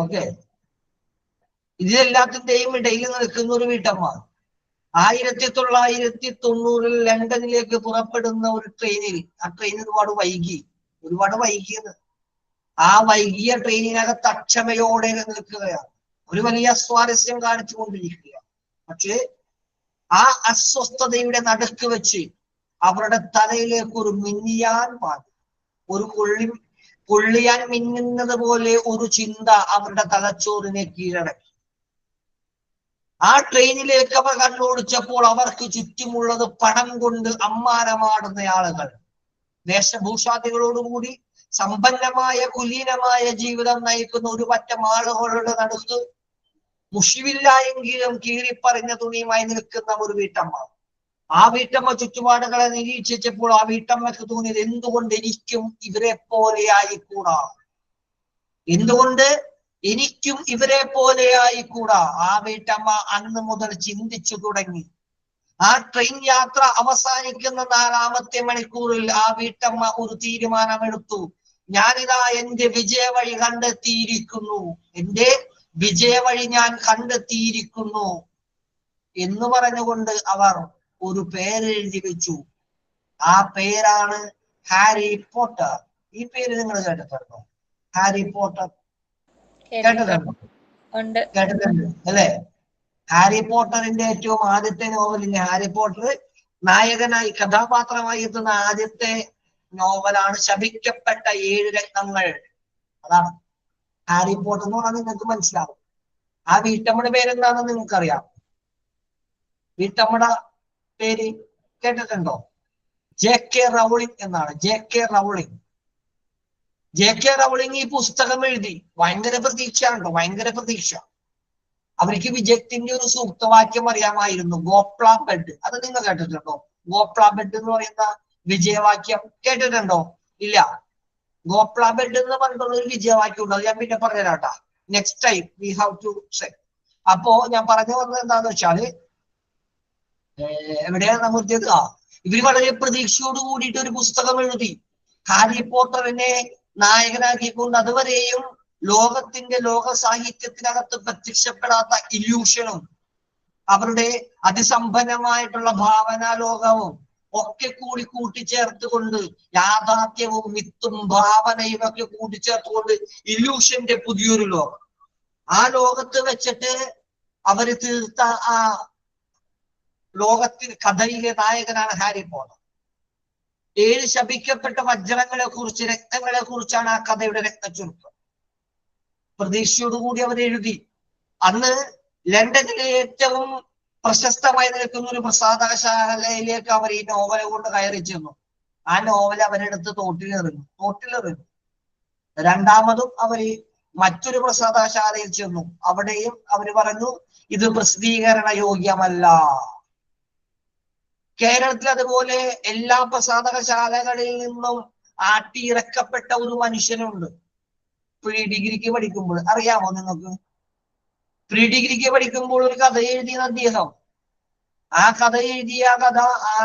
ഓക്കെ, ഇതിലെല്ലാത്തിന്റെയും ഇടയിൽ നിൽക്കുന്ന ഒരു വീട്ടമ്മ 1990 ലണ്ടനിലേക്ക് പുറപ്പെടുന്ന ഒരു ട്രെയിനിൽ, ആ ട്രെയിൻ ഒരുപാട് വൈകിയത്. ആ വൈകിയ ട്രെയിനിനകത്ത് അക്ഷമയോടെ നിൽക്കുകയാണ്, ഒരു വലിയ സ്വാരസ്യം കാണിച്ചുകൊണ്ടിരിക്കുക. പക്ഷേ ആ അസ്വസ്ഥതയുടെ നടുക്ക് വെച്ച് അവരുടെ തലയിലേക്ക് ഒരു മിന്നിയാൻ പാടി, ഒരു കൊള്ളിയാൻ മിന്നുന്നത് പോലെ ഒരു ചിന്ത അവരുടെ തലച്ചോറിനെ കീഴടക്കി. ആ ട്രെയിനിലേക്ക് അവർ കണ്ണോടിച്ചപ്പോൾ അവർക്ക് ചുറ്റുമുള്ളത് പണം കൊണ്ട് അമ്മാനമാടുന്ന ആളുകൾ, വേഷഭൂഷാദികളോടുകൂടി സമ്പന്നമായ കുലീനമായ ജീവിതം നയിക്കുന്ന ഒരു പറ്റം ആളുകളുടെ നടുക്ക് മുഷിവില്ല എങ്കിലും കീറിപ്പറിഞ്ഞ തുണിയുമായി നിൽക്കുന്ന ഒരു വീട്ടമ്മ. ആ വീട്ടമ്മ ചുറ്റുപാടുകളെ നിരീക്ഷിച്ചപ്പോൾ ആ വീട്ടമ്മക്ക് തോന്നിയത്, എന്തുകൊണ്ട് എനിക്കും ഇവരെ പോലെ ആയിക്കൂടാ, എന്തുകൊണ്ട് എനിക്കും ഇവരെ പോലെ ആയിക്കൂടാ. ആ വീട്ടമ്മ അന്ന് മുതൽ ചിന്തിച്ചു തുടങ്ങി. ആ ട്രെയിൻ യാത്ര അവസാനിക്കുന്ന 4ാമത്തെ മണിക്കൂറിൽ ആ വീട്ടമ്മ ഒരു തീരുമാനമെടുത്തു. ഞാനിതാ എന്റെ വിജയവഴി കണ്ടെത്തിയിരിക്കുന്നു, എന്റെ വിജയവഴി ഞാൻ കണ്ടെത്തിയിരിക്കുന്നു എന്ന് പറഞ്ഞുകൊണ്ട് അവർ ഒരു പേരെഴുതി വെച്ചു. ആ പേരാണ് ഹാരി പോട്ടർ. ഈ പേര് നിങ്ങൾ കേട്ടിട്ടുണ്ടോ? ഹാരി പോട്ടർ കേട്ടിട്ടുണ്ടോ? കേട്ടിട്ടുണ്ട് അല്ലെ? ഹാരി പോട്ടറിന്റെ ഏറ്റവും ആദ്യത്തെ നോവലിന്റെ, ഹാരി പോട്ടർ നായകനായി കഥാപാത്രമായി എത്തുന്ന ആദ്യത്തെ നോവലാണ് ശപിക്കപ്പെട്ട 7 രത്നങ്ങൾ. അതാണ് ഹാരി പോട്ടർ എന്ന് പറഞ്ഞാൽ നിങ്ങൾക്ക് മനസ്സിലാവും. ആ വീട്ടമ്മയുടെ പേരെന്താണെന്ന് നിങ്ങൾക്കറിയാം? വീട്ടമ്മയുടെ പേര് കേട്ടിട്ടുണ്ടോ? JK റൗളിംഗ് എന്നാണ്. JK Rowling. ജെ.കെ. റൗളിംഗ് ഈ പുസ്തകം എഴുതി ഭയങ്കര പ്രതീക്ഷയാണല്ലോ, ഭയങ്കര പ്രതീക്ഷ. അവർക്ക് വിജയത്തിന്റെ ഒരു സൂക്തവാക്യം അറിയാമായിരുന്നു, ഗോപ്ല ബെഡ്. അത് നിങ്ങൾ കേട്ടിട്ടുണ്ടോ? ഗോപ്ല ബെഡ് എന്ന് പറയുന്ന വിജയവാക്യം കേട്ടിട്ടുണ്ടോ? ഇല്ല. ഗോപ്ല ബെഡ് എന്ന് പറഞ്ഞിട്ടുള്ള ഒരു വിജയവാക്യം ഉണ്ട്. അത് ഞാൻ പിന്നെ പറഞ്ഞുതരാട്ടാ. Next time we have to say. അപ്പോ ഞാൻ പറഞ്ഞു വന്നത് എന്താന്ന് വെച്ചാല്, എവിടെയാണ് നമുക്ക് ഇവര് വളരെ പ്രതീക്ഷയോട് കൂടിയിട്ട് ഒരു പുസ്തകം എഴുതി. ഹാരി പോട്ടറിനെ നായകനാക്കിക്കൊണ്ട് അതുവരെയും ലോക സാഹിത്യത്തിനകത്ത് പ്രത്യക്ഷപ്പെടാത്ത ഇല്യൂഷനും അവരുടെ അതിസമ്പന്നമായിട്ടുള്ള ഭാവനാ ലോകവും ഒക്കെ കൂടി കൂട്ടിച്ചേർത്തുകൊണ്ട്, യാഥാർത്ഥ്യവും മിത്തും ഭാവനയും ഒക്കെ കൂട്ടിച്ചേർത്തുകൊണ്ട് ഇല്യൂഷന്റെ പുതിയൊരു ലോകം. ആ ലോകത്ത് വെച്ചിട്ട് അവര് തീർത്ത ആ ലോകത്തിൽ കഥയിലെ നായകനാണ് ഹാരി പോട്ടർ. 7 ശപിക്കപ്പെട്ട വജ്രങ്ങളെ കുറിച്ച്, രത്നങ്ങളെ കുറിച്ചാണ് ആ കഥയുടെ രത്നച്ചുരുക്കം. പ്രതീക്ഷയോടുകൂടി അവർ എഴുതി. അന്ന് ലണ്ടനിലെ ഏറ്റവും പ്രശസ്തമായി നിൽക്കുന്ന ഒരു പ്രസാധകശാലയിലേക്ക് അവർ ഈ നോവൽ കൊണ്ട് കയറി ചെന്നു. ആ നോവൽ അവരെടുത്ത് തോട്ടിലെറിഞ്ഞു. രണ്ടാമതും അവര് മറ്റൊരു പ്രസാധകശാലയിൽ ചെന്നു. അവിടെയും അവര് പറഞ്ഞു, ഇത് പ്രസിദ്ധീകരണ യോഗ്യമല്ല. കേരളത്തിൽ അതുപോലെ എല്ലാ പ്രസാധകശാലകളിൽ നിന്നും ആട്ടിയിറക്കപ്പെട്ട ഒരു മനുഷ്യനുണ്ട്. പ്രീ ഡിഗ്രിക്ക് പഠിക്കുമ്പോൾ, അറിയാമോ നിങ്ങൾക്ക്? പ്രീ ഡിഗ്രിക്ക് പഠിക്കുമ്പോൾ ഒരു കഥ എഴുതിയ അദ്ദേഹം, ആ കഥ എഴുതിയ കഥ ആ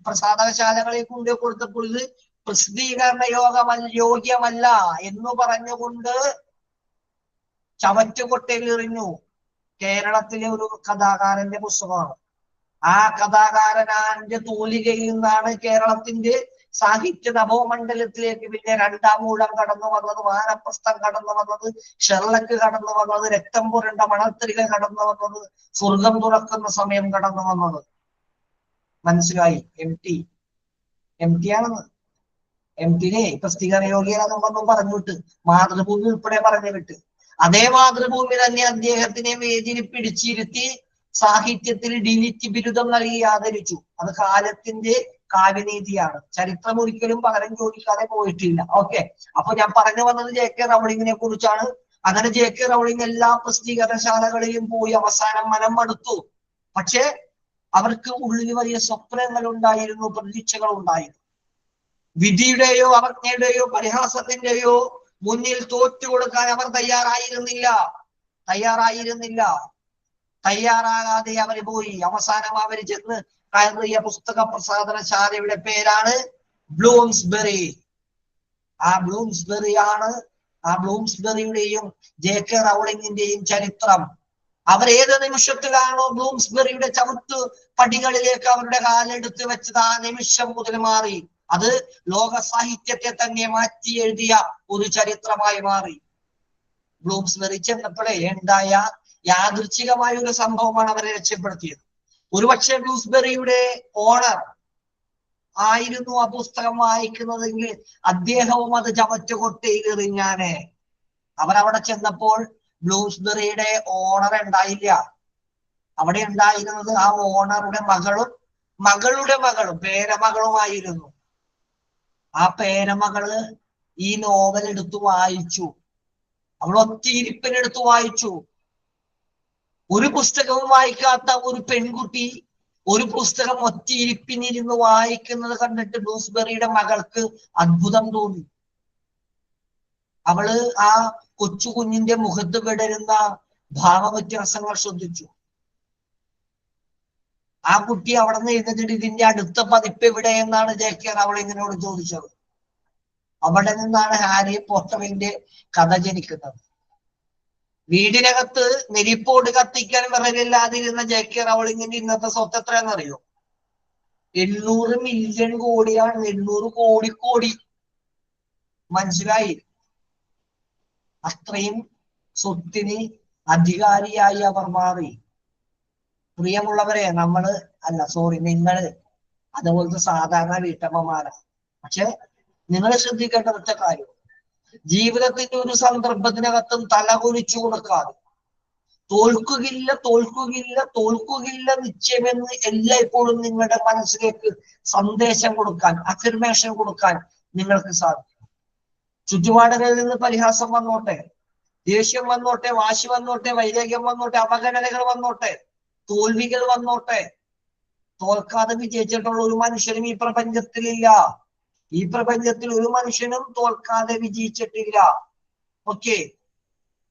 പ്രസാധകശാലകളെ കൊണ്ട് കൊടുത്തപ്പോൾ ഇത് പ്രസിദ്ധീകരണ യോഗ്യമല്ല എന്ന് പറഞ്ഞുകൊണ്ട് ചവറ്റുകൊട്ടയിൽ എറിഞ്ഞു. കേരളത്തിലെ ഒരു കഥാകാരന്റെ പുസ്തകമാണ്. ആ കഥാകാരനാന്റെ തൂലികയിൽ നിന്നാണ് കേരളത്തിന്റെ സാഹിത്യ നഭോമണ്ഡലത്തിലേക്ക് പിന്നെ രണ്ടാം ഊഴം കടന്നു വന്നത്, വാനപ്രസ്ഥം കടന്നു വന്നത്, ഷെർലക്ക് കടന്നു വന്നത്, രക്തം പുരണ്ട മണൽത്തരിക കടന്നു വന്നത്, സ്വർഗം തുറക്കുന്ന സമയം കടന്നു വന്നത്. മനസ്സിലായി? എം ടി ആണെന്ന്. എം ടിനെ പ്രസിദ്ധീകരണ യോഗ്യരാണെന്നൊന്നും പറഞ്ഞു വിട്ട്, മാതൃഭൂമി ഉൾപ്പെടെ പറഞ്ഞു വിട്ട്. അതേ മാതൃഭൂമി തന്നെ അദ്ദേഹത്തിനെ വേദിയിൽ പിടിച്ചിരുത്തി സാഹിത്യത്തിൽ ഡിലിറ്റ് ബിരുദം നൽകി ആദരിച്ചു. അത് കാലത്തിന്റെ കാവ്യനീതിയാണ്. ചരിത്രം ഒരിക്കലും പകരം ചോദിക്കാതെ പോയിട്ടില്ല. ഓക്കെ, അപ്പൊ ഞാൻ പറഞ്ഞു വന്നത് ജെ.കെ. റൗളിങ്ങിനെ കുറിച്ചാണ്. അങ്ങനെ ജെ.കെ. റൗളിങ് എല്ലാ പ്രസിദ്ധീകരണശാലകളിലും പോയി അവസാനം മനം മടുത്തു. പക്ഷെ അവർക്ക് ഉള്ളിൽ വലിയ സ്വപ്നങ്ങൾ ഉണ്ടായിരുന്നു, പ്രതീക്ഷകൾ ഉണ്ടായിരുന്നു. വിധിയുടെയോ അവജ്ഞയുടെയോ പരിഹാസത്തിന്റെയോ മുന്നിൽ തോറ്റുകൊടുക്കാൻ അവർ തയ്യാറാകാതെ അവര് പോയി. അവസാനം അവര് ചെന്ന് കയറിയ പുസ്തക പ്രസാധനശാലയുടെ പേരാണ് ബ്ലൂംസ്ബെറി. ആ ബ്ലൂംസ്ബെറിയുടെയും ജെ.കെ. റൗളിങ്ങിന്റെയും ചരിത്രം. അവരേത് നിമിഷത്തിലാണോ ബ്ലൂംസ്ബെറിയുടെ ചവിട്ടു പടികളിലേക്ക് അവരുടെ കാലെടുത്ത് വെച്ചത്, ആ നിമിഷം മുതൽ മാറി. അത് ലോക സാഹിത്യത്തെ തന്നെ മാറ്റി എഴുതിയ ഒരു ചരിത്രമായി മാറി. ബ്ലൂംസ്ബെറി ചെന്നപ്പോഴേ ഉണ്ടായ യാദൃച്ഛികമായ ഒരു സംഭവമാണ് അവരെ രക്ഷപ്പെടുത്തിയത്. ഒരുപക്ഷെ ബ്ലൂംസ്ബെറിയുടെ ഓണർ ആയിരുന്നു ആ പുസ്തകം വായിക്കുന്നതെങ്കിൽ അദ്ദേഹവും അത് ചവറ്റുകൊട്ടയിൽ എറിഞ്ഞാനെ. അവരവിടെ ചെന്നപ്പോൾ ബ്ലൂംസ്ബെറിയുടെ ഓണർ ഉണ്ടായില്ല. അവിടെ ഉണ്ടായിരുന്നത് ആ ഓണറുടെ മകളുടെ മകളും പേരമകളുമായിരുന്നു. ആ പേരമകള് ഈ നോവൽ എടുത്തു വായിച്ചു. അവൾ ഒറ്റയിരിപ്പിനെടുത്ത് വായിച്ചു. ഒരു പുസ്തകവും വായിക്കാത്ത ഒരു പെൺകുട്ടി ഒരു പുസ്തകം ഒറ്റയിരിപ്പിനിരുന്ന് വായിക്കുന്നത് കണ്ടിട്ട് ബ്ലൂംസ്ബെറിയുടെ മകൾക്ക് അത്ഭുതം തോന്നി. അവള് ആ കൊച്ചു കുഞ്ഞിന്റെ മുഖത്ത് വിടരുന്ന ഭാവവ്യത്യാസങ്ങൾ ശ്രദ്ധിച്ചു. ആ കുട്ടി അവിടെ നിന്ന് എഴുന്നിട്ട് ഇതിന്റെ അടുത്ത പതിപ്പ് എവിടെ എന്നാണ് ജെ.കെ. റൗളിങ്ങിനോട് ചോദിച്ചത്. അവിടെ നിന്നാണ് ഹാരി പോട്ടറിന്റെ കഥ ജനിക്കുന്നത്. വീടിനകത്ത് നെരിപ്പോട് കത്തിക്കാൻ വിറകില്ലാതിരുന്ന ജെ.കെ. റൗളിങ്ങിന്റെ ഇന്നത്തെ സ്വത്ത് എത്രയാണെന്നറിയോ? 800 മില്യൺ കോടിയാണ്. 800 കോടി. മനസ്സിലായി? അത്രയും സ്വത്തിന് അധികാരിയായി അവർ മാറി. പ്രിയമുള്ളവരെ, നിങ്ങള് അതുപോലത്തെ സാധാരണ വീട്ടമ്മമാരാണ്. പക്ഷെ നിങ്ങൾ ശ്രദ്ധിക്കേണ്ട ഒറ്റ കാര്യം, ജീവിതത്തിന്റെ ഒരു സന്ദർഭത്തിനകത്തും തലകുനിച്ചു കൊടുക്കാതെ തോൽക്കുകയില്ല നിശ്ചയമെന്ന് എല്ലായ്പ്പോഴും നിങ്ങളുടെ മനസ്സിലേക്ക് സന്ദേശം കൊടുക്കാൻ, അഫർമേഷൻ കൊടുക്കാൻ നിങ്ങൾക്ക് സാധിക്കും. ചുറ്റുപാടുകളിൽ നിന്ന് പരിഹാസം വന്നോട്ടെ, ദേഷ്യം വന്നോട്ടെ, വാശി വന്നോട്ടെ, വൈരാഗ്യം വന്നോട്ടെ, അവഗണനകൾ വന്നോട്ടെ, തോൽവികൾ വന്നോട്ടെ, തോൽക്കാതെ വിജയിച്ചിട്ടുള്ള ഒരു മനുഷ്യനും ഈ പ്രപഞ്ചത്തിലില്ല. ഈ പ്രപഞ്ചത്തിൽ ഒരു മനുഷ്യനും തോൽക്കാതെ വിജയിച്ചിട്ടില്ല. ഓക്കെ.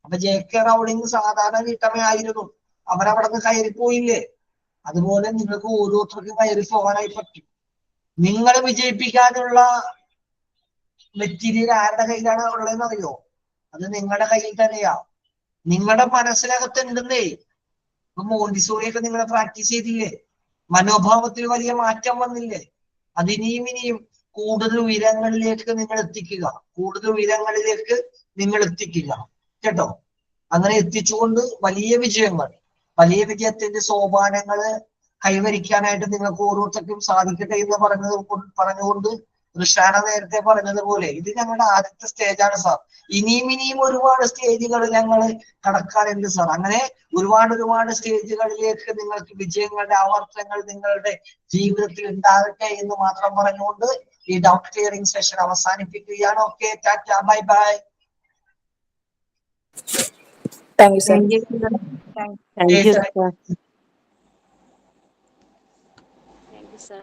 അപ്പൊ ജെ.കെ. റൗളിംഗ് സാധാരണ വീട്ടമ്മയായിരുന്നു, അവരവിടെ നിന്ന് കയറിപ്പോയില്ലേ? അതുപോലെ നിങ്ങൾക്ക് ഓരോരുത്തർക്കും കയറി പോകാനായി പറ്റും. നിങ്ങളെ വിജയിപ്പിക്കാനുള്ള മെറ്റീരിയൽ ആരുടെ കയ്യിലാണ് ഉള്ളതെന്ന് അറിയോ? അത് നിങ്ങളുടെ കയ്യിൽ തന്നെയാ. നിങ്ങളുടെ മനസ്സിനകത്ത് ഉണ്ടെന്നേ. ഇപ്പൊ മോണ്ടിസോറിയൊക്കെ നിങ്ങൾ പ്രാക്ടീസ് ചെയ്തില്ലേ? മനോഭാവത്തിൽ വലിയ മാറ്റം വന്നില്ലേ? അതിനിയും ഇനിയും കൂടുതൽ ഉയരങ്ങളിലേക്ക് നിങ്ങൾ എത്തിക്കുക, കൂടുതൽ ഉയരങ്ങളിലേക്ക് നിങ്ങൾ എത്തിക്കുക കേട്ടോ. അങ്ങനെ എത്തിച്ചുകൊണ്ട് വലിയ വിജയങ്ങൾ, വലിയ വിജയത്തിന്റെ സോപാനങ്ങള് കൈവരിക്കാനായിട്ട് നിങ്ങൾക്ക് ഓരോരുത്തർക്കും സാധിക്കട്ടെ എന്ന് പറഞ്ഞുകൊണ്ട് ഋഷാന നേരത്തെ പറഞ്ഞതുപോലെ ഇത് ഞങ്ങളുടെ ആദ്യത്തെ സ്റ്റേജാണ് സാർ. ഇനിയും ഒരുപാട് സ്റ്റേജുകൾ ഞങ്ങൾ കടക്കാറുണ്ട് സാർ. അങ്ങനെ ഒരുപാട് സ്റ്റേജുകളിലേക്ക് നിങ്ങൾക്ക് വിജയങ്ങളുടെ ആവർത്തനങ്ങൾ നിങ്ങളുടെ ജീവിതത്തിൽ ഉണ്ടാകട്ടെ എന്ന് മാത്രം പറഞ്ഞുകൊണ്ട് ഈ ഡൗട്ട് ക്ലിയറിംഗ് സെഷൻ അവസാനിപ്പിക്കുകയാണ്. Okay, Tata, bye bye. Thank you sir. Thank you sir.